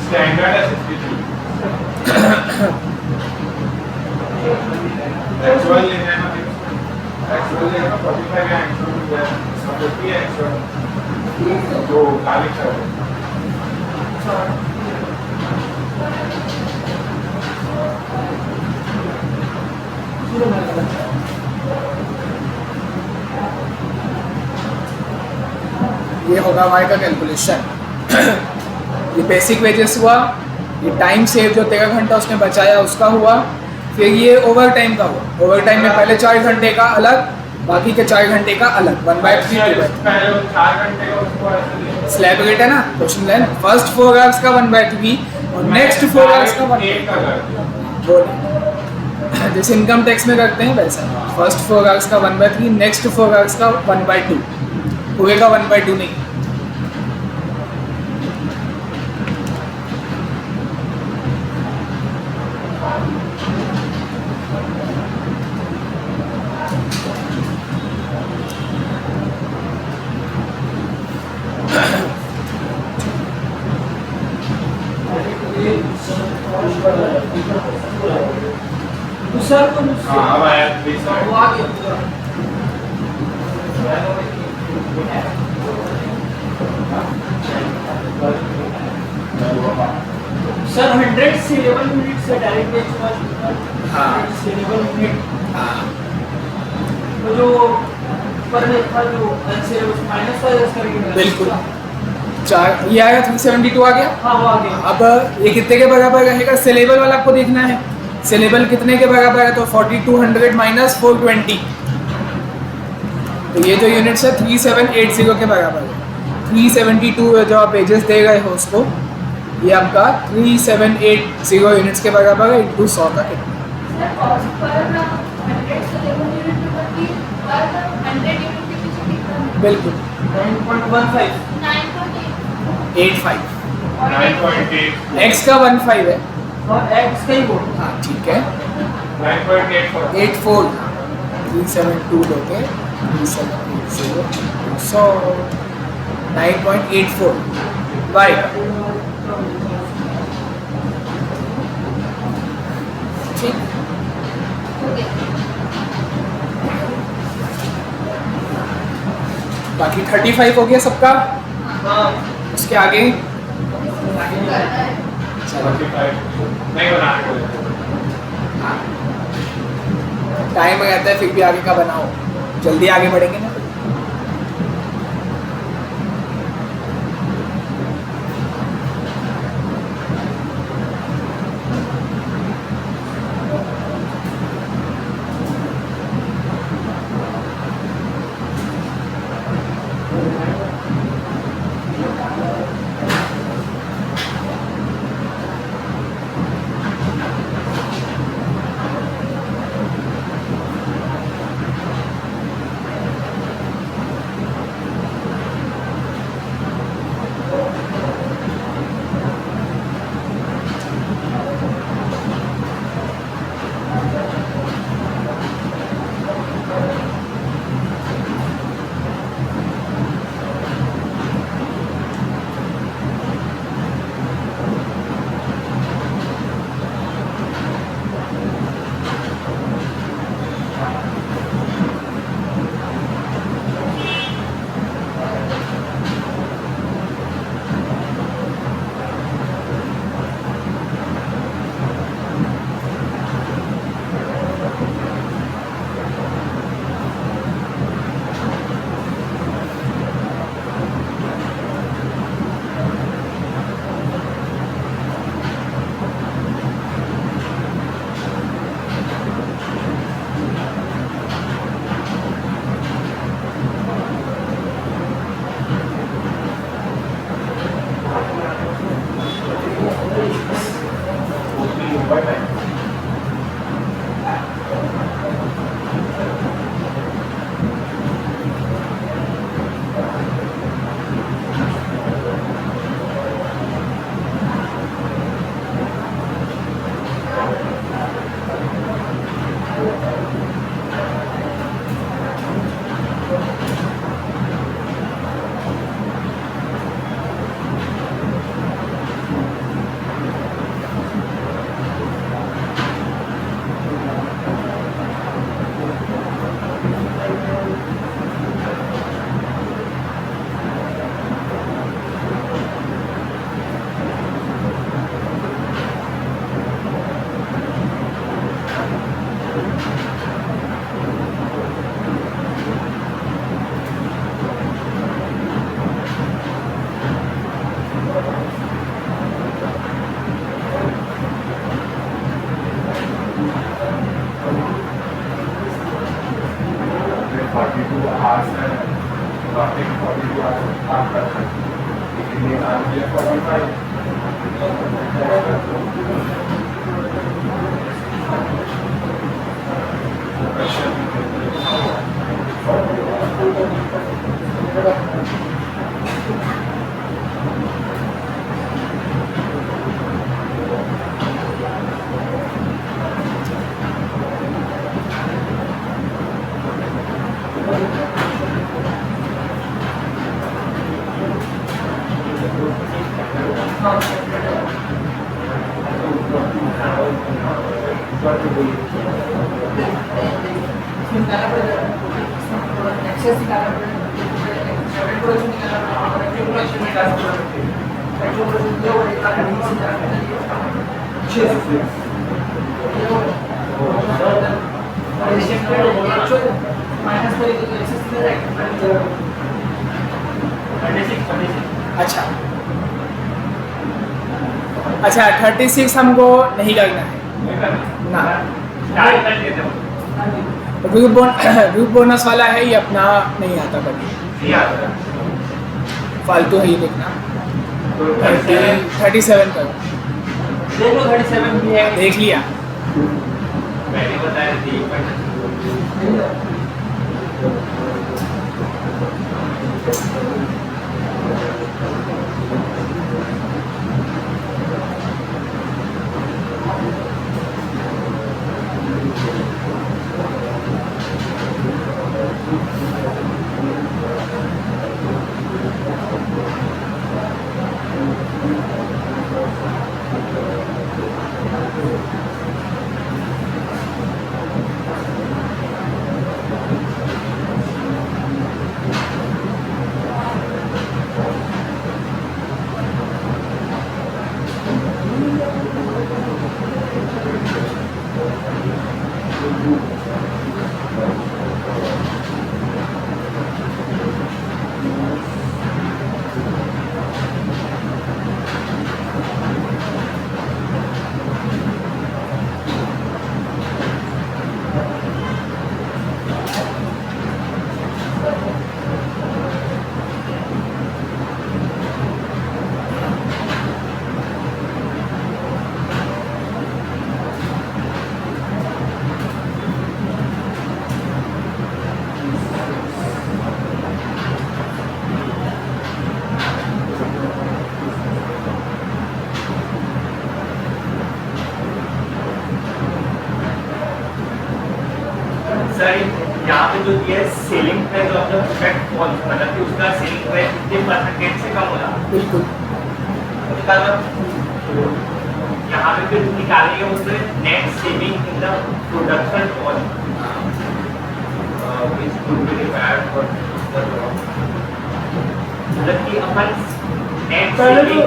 स्टैंडर्ड है 63। एक्चुअल लेना है ना, एक्चुअल लेना 45 है, एक्चुअल है 50 है, एक्चुअल जो खाली है। ये होगा वाई का कैलकुलेशन। ये बेसिक वेजेस हुआ, ये टाइम सेव जो 13 घंटा उसने बचाया उसका हुआ, फिर ये ओवर टाइम का हुआ। ओवर टाइम में पहले 4 घंटे का अलग, बाकी के 4 घंटे का अलग, 1/3 स्लैब रेट है ना क्वेश्चन लेन। फर्स्ट 4 आवर्स का 1/3 और नेक्स्ट 4 आवर्स का 1/3। वो जैसे इनकम टैक्स में करते हैं वैसा, फर्स्ट 4 आवर्स का 1/3, नेक्स्ट 4 आवर्स का 1/2, पूरे का 1/2 नहीं। सर तो हाँ अब आया प्लीज वो आ गया पूरा। सर 100 सेलेबल यूनिट से डायरेक्ट बेच हाँ। सेलेबल यूनिट हाँ तो जो पर में था जो अनसेलेबल माइनस था इसका बिल्कुल। 4 ये आया 372 आ गया। हाँ वो आ गया। अब ये कितने के बराबर रहेगा? सेलेबल वाला आपको देखना है, सेलेबल कितने के बराबर है, तो 4200 माइनस 420, तो ये जो यूनिट्स है 3780 के बराबर है। 372 जो आप पेजेस दे गए हो उसको, ये आपका 3780 यूनिट्स के बराबर है, इंटू 100 का कितना। बिल्कुल 9.15 85। 9.8 एक्स का 15 है। और एक्स का ही बोल। हाँ ठीक है 9.84 84। 372 लोगे 3780 100 9.84 वाई का ठीक। बाकी 35 हो गया सबका। उसके आगे 45 नहीं बना टाइम हो जाता है, फिर भी आगे का बनाओ, जल्दी आगे बढ़ेंगे ना। अच्छा अच्छा 36 हमको नहीं करना है ना। ग्रुप बोनस वाला है, ये अपना नहीं आता कभी, फालतू है ये देखना। 37 करो, 37 भी है, देख लिया। मैंने बताया थी। यहाँ पे जो दिया है selling price of the product fall, मतलब कि उसका सेलिंग प्राइस कितने परसेंटेज से कम हो रहा है। बिल्कुल उसका यहाँ पे फिर निकालेंगे उससे net saving in the production cost, which could be required for the मतलब कि अपन नेट सेविंग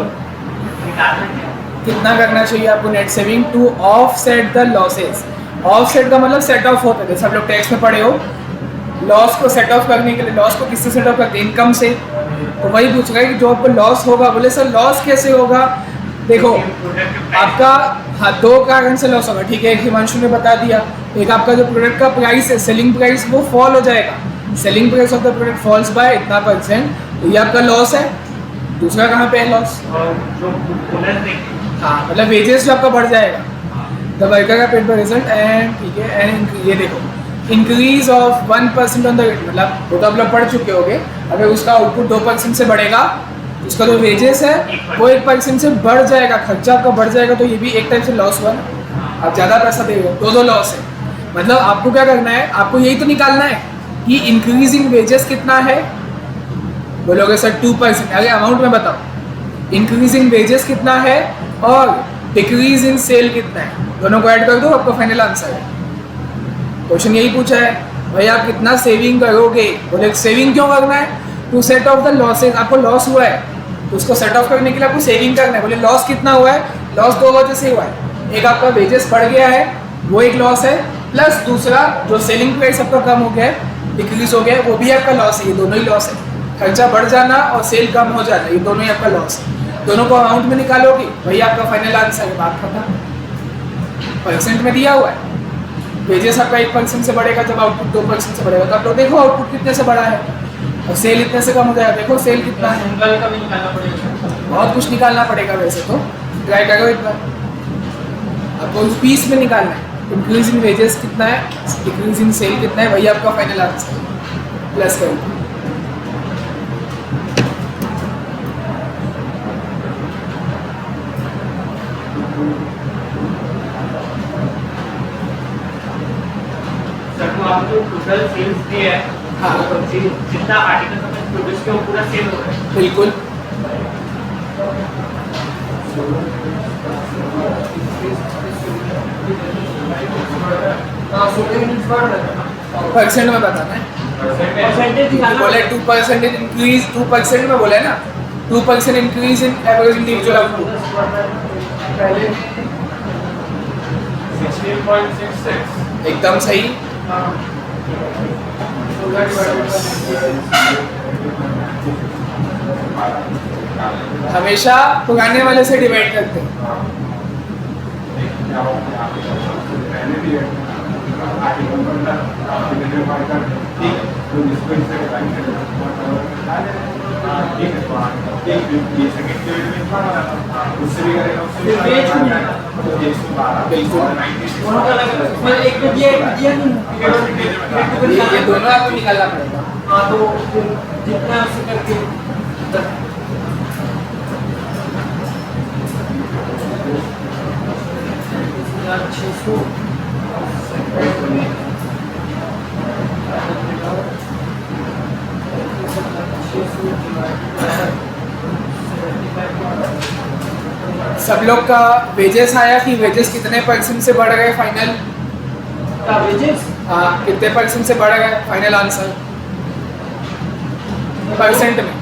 निकालना है। कितना करना चाहिए आपको net saving to offset the losses. Offset का मतलब सेट ऑफ होता है, जैसे आप लोग टैक्स में पढ़े हो, लॉस को सेट ऑफ करने के लिए लॉस को किससे सेट ऑफ करते हैं, इनकम से। तो वही पूछ रहा है कि जो आपको लॉस होगा, बोले सर लॉस कैसे होगा। देखो आपका हाँ 2 कारण से लॉस होगा, ठीक है। एक हिमांशु ने बता दिया, एक आपका जो प्रोडक्ट का प्राइस है, सेलिंग प्राइस, वो फॉल हो जाएगा। Selling price of the product falls by इतना %, तो ये आपका लॉस है। दूसरा कहाँ पे है लॉस, और जो बोनस देंगे हाँ मतलब वेजेस जो आपका बढ़ जाएगा, द वर्कर का पेड बाय रिजल्ट एंड, ठीक है। एंड ये देखो increase of 1% on the rate, मतलब वो तो आप लोग पढ़ चुके होंगे। अगर उसका आउटपुट 2% से बढ़ेगा, उसका जो वेजेस है वो 1% से बढ़ जाएगा, खर्चा आपका बढ़ जाएगा, तो ये भी एक टाइप से लॉस हुआ ना। आप ज़्यादा पैसा दे रहे हो, 2 लॉस है। मतलब आपको क्या करना है, आपको यही तो निकालना है कि इंक्रीजिंग वेजेस कितना है। बोलोगे सर 2%, अरे अमाउंट में बताओ। इंक्रीजिंग वेजेस कितना है और डिक्रीज इन सेल कितना है, दोनों को ऐड कर दो, आपका फाइनल आंसर है। क्वेश्चन यही पूछा है, भाई आप कितना सेविंग करोगे। बोले सेविंग क्यों करना है, to set off the losses. आपको लॉस हुआ है तो उसको सेट ऑफ करने के लिए आपको सेविंग करना है। बोले लॉस कितना हुआ है, लॉस 2 वजह से हुआ है। एक आपका वेजेस बढ़ गया है, वो एक लॉस है, प्लस दूसरा जो सेलिंग प्राइस आपका कम हो गया है, डिक्रीज हो गया है, वो भी आपका लॉस है। ये दोनों ही लॉस है, खर्चा बढ़ जाना और सेल कम हो जाना, ये दोनों ही आपका लॉस है। दोनों को अमाउंट में निकालोगे, वही आपका फाइनल आंसर है। बात खत्म। परसेंट में दिया हुआ है, वेजेस आपका 1% से बढ़ेगा जब आउटपुट 2% से बढ़ेगा। तो आप लोग देखो आउटपुट कितने से बढ़ा है और सेल इतने से कम हो जाएगा। देखो सेल कितना है, का भी निकालना पड़ेगा, बहुत कुछ निकालना पड़ेगा। वैसे तो ट्राई करो एक बार, आपको उस पीस में निकालना है। इंक्रीज इन वेजेस कितना है, डिक्रीज इन सेल कितना है, वही आपका फाइनल आंसर है। प्लस करो, सर तो आप जो टोटल सेल्स दिए है, हाँ। तो जितना आर्टिकल हमें प्रोड्यूस किया वो पूरा सेल हो रहा है। बिल्कुल। परसेंट में बताना है, परसेंटेज बोले 2% इंक्रीज, 2% में बोले ना 2% increase in average individual output. 16.66 एकदम सही। हमेशा पुराने वाले से डिवाइड करते हैं। ये दोनों आपको निकालना पड़ेगा। हाँ तो जितना उससे करके सब लोग का वेजेस आया कि वेजेस कितने % से बढ़ गए फाइनल? वेजेस हाँ कितने % से बढ़ गए फाइनल आंसर परसेंट में?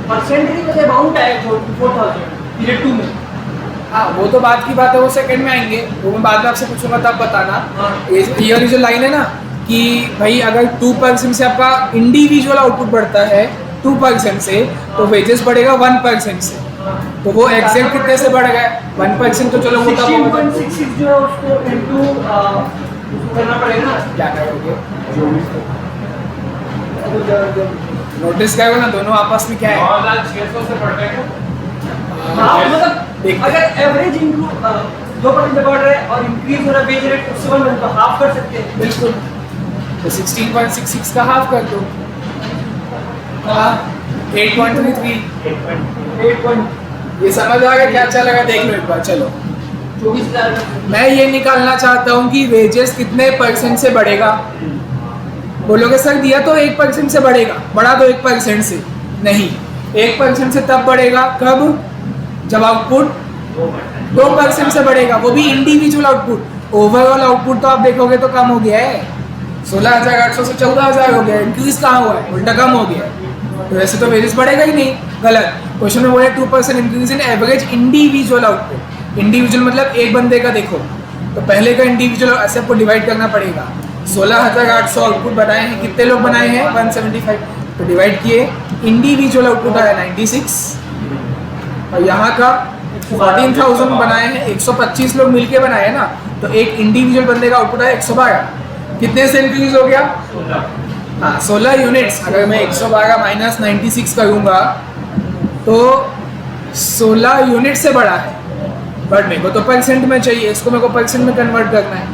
परसेंटेज में अमाउंट है 4000 पीरियड 2 में। हाँ वो तो बात की बात है, वो सेकंड में आएंगे, वो मैं बाद में आपसे पूछूंगा तब बताना। हाँ। ये वाली जो लाइन है ना कि भाई अगर 2% से आपका इंडिविजुअल आउटपुट बढ़ता है 2% से, तो वेजेस बढ़ेगा 1% से। तो वो एग्जैक्ट कितने से बढ़ गए? 1% तो चलो वो तब होगा। 16.66 जो है उसको इनटू करना पड़ेगा ना। क्या करोगे? नोटिस करो ना दोनों आपस में क्या है। 9600 से बढ़ गए। हाँ मतलब देखते हैं। अगर एवरेज इनटू 2% बढ़ रहा है और इंक्रीज हो रहा है वेज रेट उससे 1 तो हाफ कर सकते हैं। बिल्कुल, तो 16.66 का हाफ कर दो। हाँ 8.33। 8 ये समझ आ गया क्या अच्छा लगा? देख लो एक बार। चलो 24,000 मैं ये निकालना चाहता हूँ कि वेजेस कितने % से बढ़ेगा। बोलोगे सर दिया तो 1% से बढ़ेगा, बढ़ा दो 1% से, नहीं 1% से तब बढ़ेगा कब, जब आउटपुट 2% से बढ़ेगा, वो भी इंडिविजुअल आउटपुट। ओवरऑल आउटपुट तो आप देखोगे तो कम हो गया है, 16,800 से 14,000 हो गया, इंक्रीज कहाँ हुआ है, उल्टा कम हो गया है। तो वैसे तो वेजेस बढ़ेगा ही नहीं, गलत। क्वेश्चन में बोले 2% increase in average individual output. Individual मतलब एक बंदे का, देखो तो पहले का इंडिविजुअल ऐसे आपको डिवाइड करना पड़ेगा। 16,800 आउटपुट बनाए हैं, कितने लोग बनाए हैं 175, तो डिवाइड किए, इंडिविजुअल आउटपुट आया 96 और यहाँ का 14,000 बनाए हैं, 125 लोग मिलके बनाए हैं ना, तो एक इंडिविजुअल बंदे का आउटपुट आया 112। कितने से इंक्रीज हो गया, हाँ 16 यूनिट्स। अगर मैं 112 माइनस 96 करूँगा तो 16 यूनिट से बढ़ा है, बट मेरे को तो परसेंट में चाहिए, इसको मेरे को परसेंट में कन्वर्ट करना है,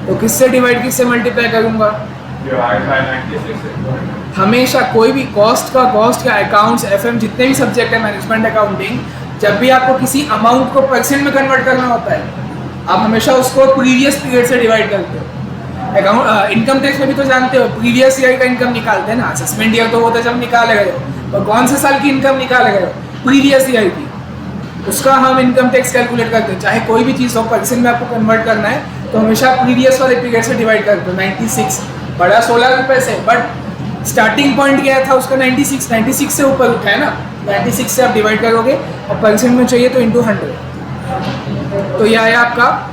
तो किससे डिवाइड किससे मल्टीप्लाई करूँगा, Divide by 96. हमेशा कोई भी कॉस्ट का अकाउंट्स एफएम जितने भी सब्जेक्ट है, मैनेजमेंट अकाउंटिंग, जब भी आपको किसी अमाउंट को परसेंट में कन्वर्ट करना होता है, आप हमेशा उसको प्रीवियस पीरियड से डिवाइड करते हो। अकाउंट इनकम टैक्स में भी तो जानते हो, प्रीवियस ईयर का इनकम निकालते हैं ना, असेसमेंट ईयर तो होता है जब निकाले गए हो, और कौन से साल की इनकम निकाले गए हो, प्रीवियस ईयर की, उसका हम इनकम टैक्स कैलकुलेट करते हैं। चाहे कोई भी चीज़ हो, परसेंट में आपको कन्वर्ट करना है तो हमेशा प्रीवियस वाले पीरियड से डिवाइड करते हो। 96 बड़ा 16 रुपये से, बट स्टार्टिंग पॉइंट क्या था उसका 96 से ऊपर उठा है ना, 96 से आप डिवाइड करोगे और परसेंट में चाहिए तो इंटू 100, तो यह आया आपका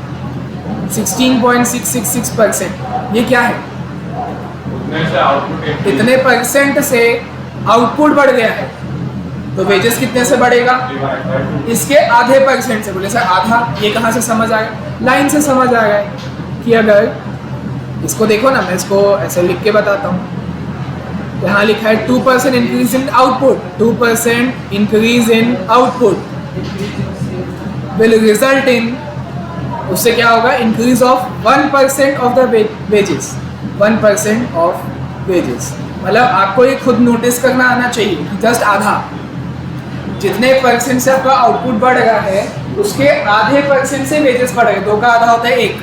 16.666%। ये क्या है, उतने से आउटपुट इतने परसेंट से आउटपुट बढ़ गया है, तो वेजेस कितने से बढ़ेगा, डिवाइड बाय 2. इसके आधे परसेंट से। बोले सर आधा, ये कहाँ से समझ आ गया, लाइन से समझ आ गया कि अगर इसको देखो ना, मैं इसको ऐसे लिख के बताता हूँ। यहाँ लिखा है 2% increase in output, 2% increase in output will result in, उससे क्या होगा, increase of 1% of the wages, 1% of wages. मतलब आपको ये खुद नोटिस करना आना चाहिए कि जस्ट आधा, जितने परसेंट से आपका आउटपुट बढ़ रहा है उसके आधे परसेंट से वेजेस बढ़ रहे हैं। 2 का आधा होता है 1,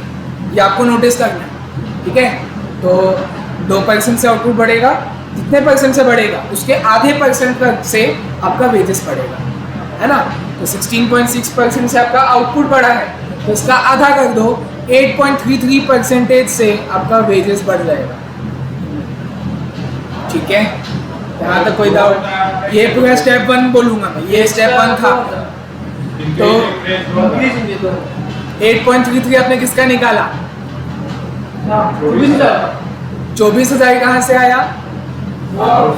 ये आपको नोटिस करना है, ठीक है। तो 2% से आउटपुट बढ़ेगा, जितने परसेंट से बढ़ेगा उसके आधे परसेंट से आपका वेजेस बढ़ेगा, है ना। तो 16.6% से आपका आउटपुट बढ़ा है, तो इसका आधा कर दो, 8.33% से आपका वेजेस बढ़ जाएगा, ठीक है। यहाँ तक कोई डाउट, ये पूरा स्टेप 1 बोलूँगा मैं, ये स्टेप 1 था। तो 8.33 आपने किसका निकाला, 24,000 कहाँ से आया, हाँ,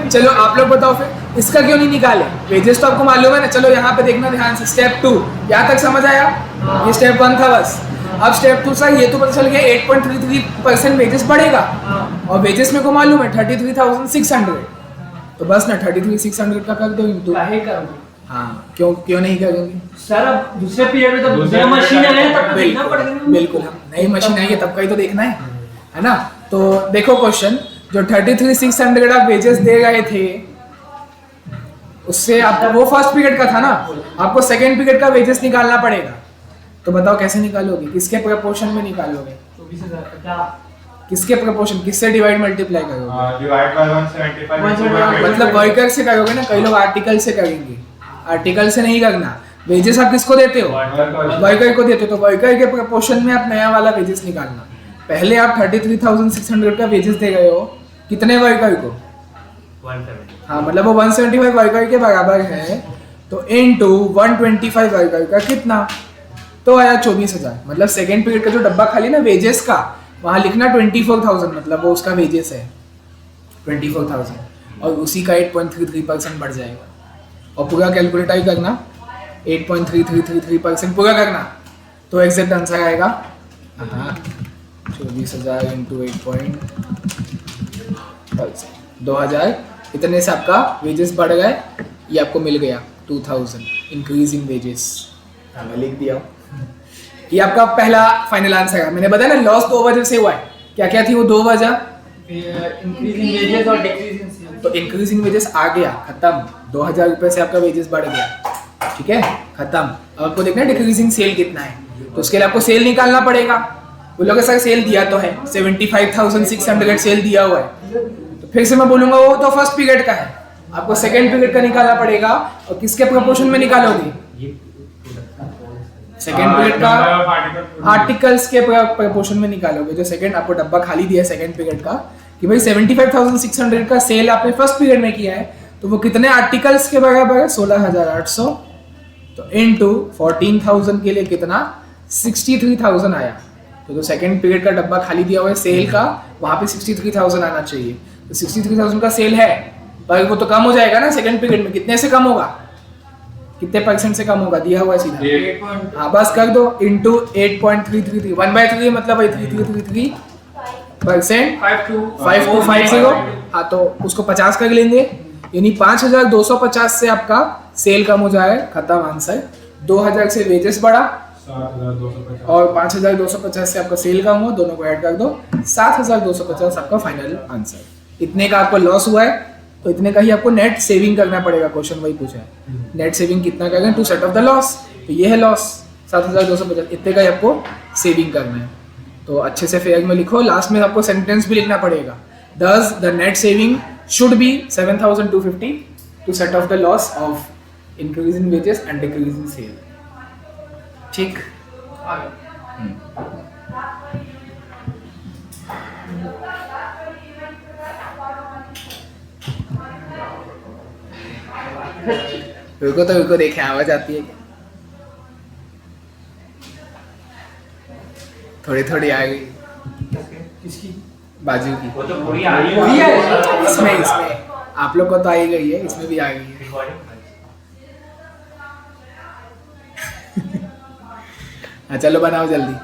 चलो आप लोग बताओ फिर इसका क्यों नहीं निकाले, वेजेस तो आपको मालूम है ना। चलो यहाँ पे देखना ध्यान से, स्टेप 2 यहाँ तक समझ आया, ये स्टेप 1 था बस। अब स्टेप 2 सा ये तो पता चल गया 8.33% वेजेस बढ़ेगा, और वेजेस मेरे को मालूम है 33,600, तो बस ना 33,600 का कर दो इंटू। हाँ, क्यों नहीं करेंगे सर, अब दूसरे पीरियड में तो दूसरा मशीन है तब तो देखना पड़ेगा। बिल्कुल, हम नई मशीन आई है तब का ही तो देखना है ना। तो देखो क्वेश्चन, जो 33,600 आप वेजेस दे गए थे, उससे आपका वो फर्स्ट पीरियड का था ना, आपको सेकंड पीरियड का वेजेस निकालना पड़ेगा। तो बताओ कैसे निकालोगे, किसके प्रपोर्शन में निकालोगे, 24,000 किसके प्रपोर्शन, किससे डिवाइड मल्टीप्लाई करोगे, डिवाइड बाय 175. मतलब वर्कर से करोगे ना, कई लोग आर्टिकल से करेंगे, आर्टिकल से नहीं करना। वेजेस आप किसको देते हो, वर्कर को देते हो, तो वर्कर के प्रपोर्शन में आप नया वाला वेजेस निकालना। पहले आप 33,600 का वेजेस दे गए हो, कितने वर्कर को, 170. हाँ मतलब वो 175 वर्कर के बराबर है, तो इनटू 125 वर्कर का कितना, तो आया 24,000। मतलब सेकेंड पीरियड का जो डब्बा खाली ना वेजेस का, वहाँ लिखना 24,000, मतलब वो उसका वेजेस है 24,000, और उसी का 8.33% बढ़ जाएगा। और पूरा कैलकुलेट ही करना, 8.3333% पूरा करना, तो एग्जैक्ट आंसर आएगा हाँ 24,000 इंटू 8.% 2,000। इतने से आपका वेजेस बढ़ गए, ये आपको मिल गया 2,000 इंक्रीज इन वेजेस। मैं लिख दिया, ये आपका पहला फाइनल आंसर है। मैंने बताया ना लॉस 2 वजह से हुआ है, क्या क्या थी वो 2 वजह, इंक्रीज इन वेजेस और डिक्रीज इन सेल्स। तो इंक्रीज इन वेजेस आ गया, खत्म, 2,000 रुपये से आपका वेजेस बढ़ गया, ठीक है, खत्म। अब आपको देखना है डिक्रीजिंग सेल कितना है, तो उसके लिए आपको सेल निकालना पड़ेगा। वो लोग ऐसा सेल दिया तो है 75,600 सेल दिया हुआ है, तो फिर से मैं बोलूंगा वो तो फर्स्ट पीरियड का है, आपको सेकंड पीरियड का निकालना पड़ेगा। और किसके प्रोपोर्शन में निकालोगे? सेकंड पीरियड का आर्टिकल्स के प्रोपोर्शन में निकालोगे। जो सेकंड आपको डब्बा खाली दिया है सेकंड पीरियड का कि भाई 75,600 का सेल आपने फर्स्ट पीरियड में किया है, तो वो कितने आर्टिकल्स के बराबर है? 16,800। तो इनटू 14,000 के लिए कितना? 63,000 आया। तो जो सेकंड पीरियड का डब्बा खाली दिया हुआ है सेल का, वहां पे 63,000 आना चाहिए। तो 63,000 का सेल है, पर वो तो कम हो जाएगा ना सेकंड पीरियड में। कितने से कम होगा? कितने परसेंट से कम होगा? दिया हुआ है सीधा। हाँ बस कर दो, इंटू 8.333, 1/3 मतलब 333%, 5250। हाँ तो उसको 50 कर लेंगे, यानी 5,250 से आपका सेल कम हो जाए, खत्म आंसर। 2,000 से वेजेस बढ़ा 7,250 और 5,250 से आपका सेल कम हुआ, दोनों को ऐड कर दो, 7,250 आपका फाइनल आंसर। इतने का आपको लॉस हुआ है, तो इतने का ही आपको नेट सेविंग करना पड़ेगा। क्वेश्चन वही पूछा है, नेट सेविंग कितना करेंगे to set off the loss. तो ये है लॉस 7,250, इतने का ही आपको सेविंग करना है। तो अच्छे से फेयर में लिखो, लास्ट में आपको सेंटेंस भी लिखना पड़ेगा। Thus the net saving should be 7,250 to set off the loss of increase in wages and decrease in sale. ठीक? रुको देखे आवाज आती है क्या? थोड़ी थोड़ी आ गई किसकी? बाजू की। वो तो पूरी आ रही वही है। इसमें आप लोग को तो आ ही गई है, इसमें भी आ गई है। हाँ चलो बनाओ जल्दी।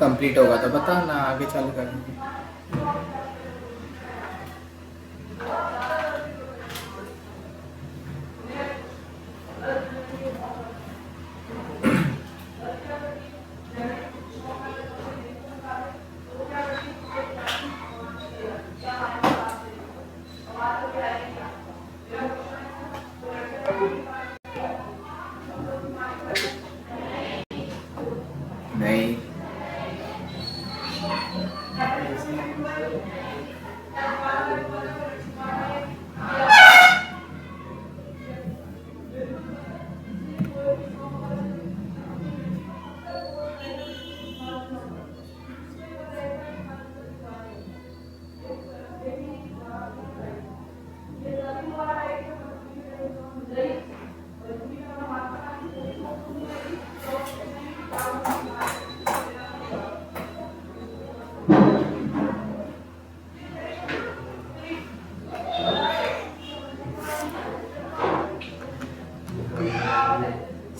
कंप्लीट होगा तो बता ना, आगे चालू करेंगे। नहीं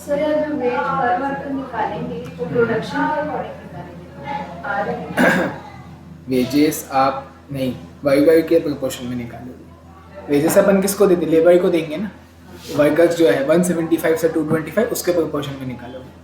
सर जो वेट पर वर्कर निकालेंगे वो प्रोडक्शन के अकॉर्डिंग निकालेंगे आ रहे हैं। वेजेस आप नहीं वाई के प्रोपोर्शन में निकालोगे। वेजेस अपन किसको देते? लेबर को देंगे ना। वर्कर्स जो है 175 से 225 उसके प्रोपोर्शन में निकालोगे।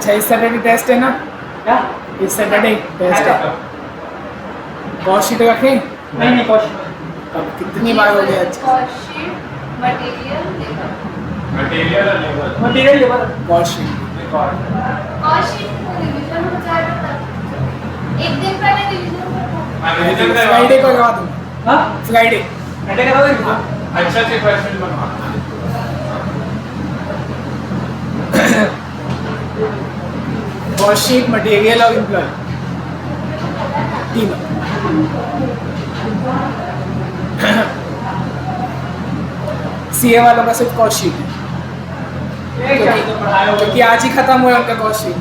अच्छा इस सैटरडे टेस्ट है ना, क्या? इस सैटरडे टेस्ट है, कॉस्ट शीट रखें। नहीं कौशिक अब कितनी बार हो गया अच्छा कॉस्ट मटेरियल लेबर। मटेरियल और labour material labour cost sheet cost revision हो जाएगा तब। एक दिन पहले रिवीजन करना। फ्राइडे को करवा दूंगा, हाँ फ्राइडे। ऐसे करा देगा अच्छा से क्वेश्चन बनवा कॉस्ट शीट मटेरियल और एम्प्लॉय तीनों। सीए वालों का सिर्फ कॉस्ट शीट है, क्योंकि आज ही खत्म हुआ उनका कॉस्ट शीट,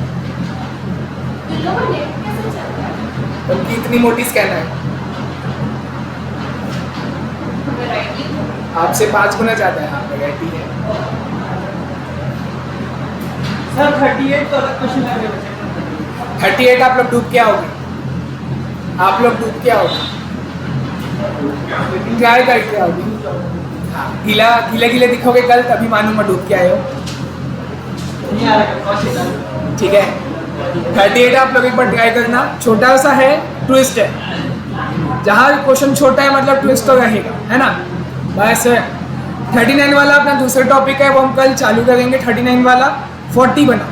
इन लोगों ने कैसे चल रहा है उनकी इतनी मोटी स्कैनर है, वैरायटी। आपसे 5 गुना ज़्यादा है, आप वैरायटी है। सर 38 तो अलग क्वेश्चन लगे बचे 38 आप लोग डूब के आओगे, आप लोग डूब के आओगे, ट्राई करके आओगे। हाँ, गीला गीले गीले दिखोगे कल, तभी मालूम डूब के आए हो। नहीं आ रहा कौशिक ठीक है, 38 आप लोग एक बार ट्राई करना। छोटा सा है, ट्विस्ट है, जहाँ क्वेश्चन छोटा है मतलब ट्विस्ट तो रहेगा, है ना। बस 39 वाला अपना दूसरा टॉपिक है, वो हम कल चालू करेंगे। 39 वाला 40 बना,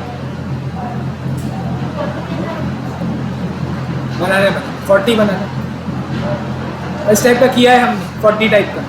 बनाने बना 40 बनाना, इस टाइप का किया है हमने, 40 टाइप का।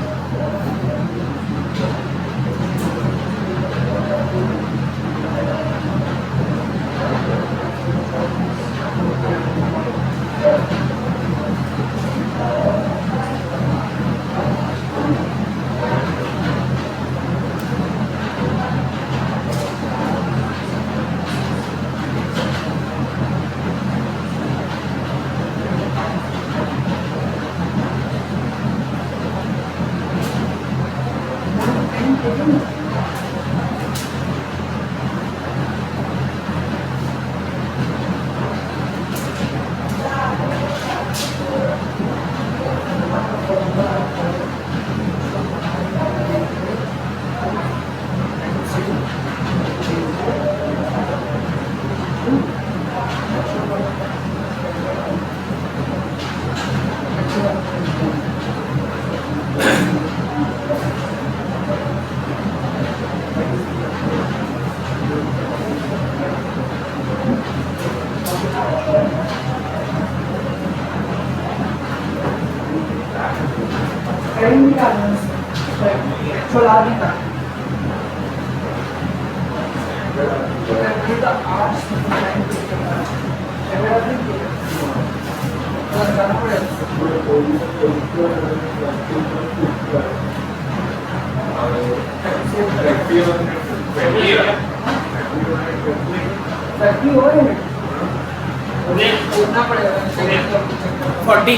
फोर्टी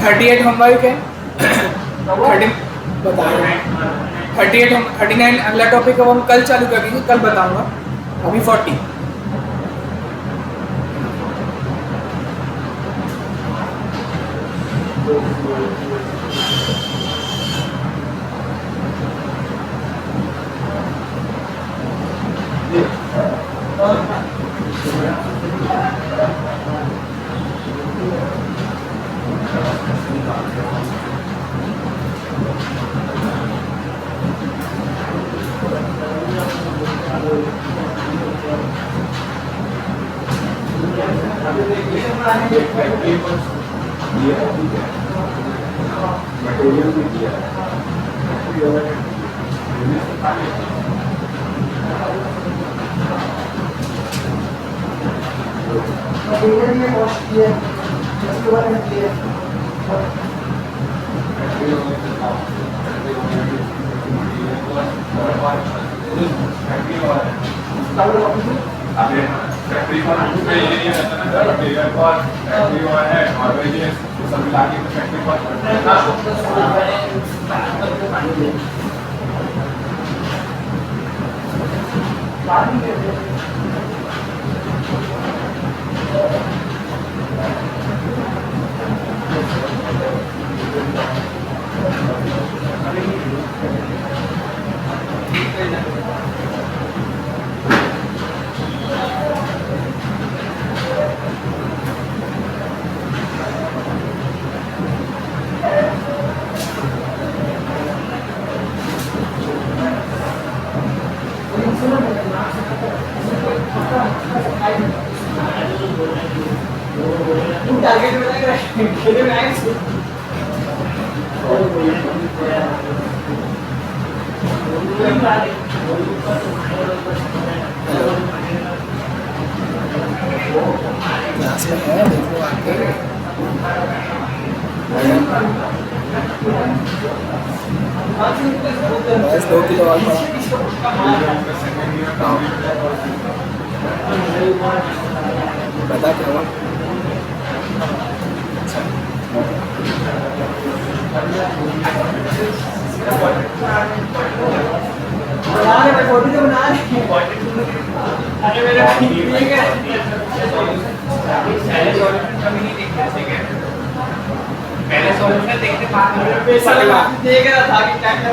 38 होमवर्क है, 30 बता रहे हैं। 38 हम 39 अगला टॉपिक है, वो हम कल चालू करेंगे, कल बताऊंगा। अभी 40 मटेरियल भी दिया फैक्ट्री पर ये नहीं रहता ना, मटेरियल पर फैक्ट्री और है और वेजेस सब मिला के फैक्ट्री पर क्लास में है, देखो आके। बस 2 किलो और पता क्या हुआ? अरे मेरे ठीक है पहले सॉल्यूशन देखते बाद में पैसा लगा देख रहा था कि क्या क्या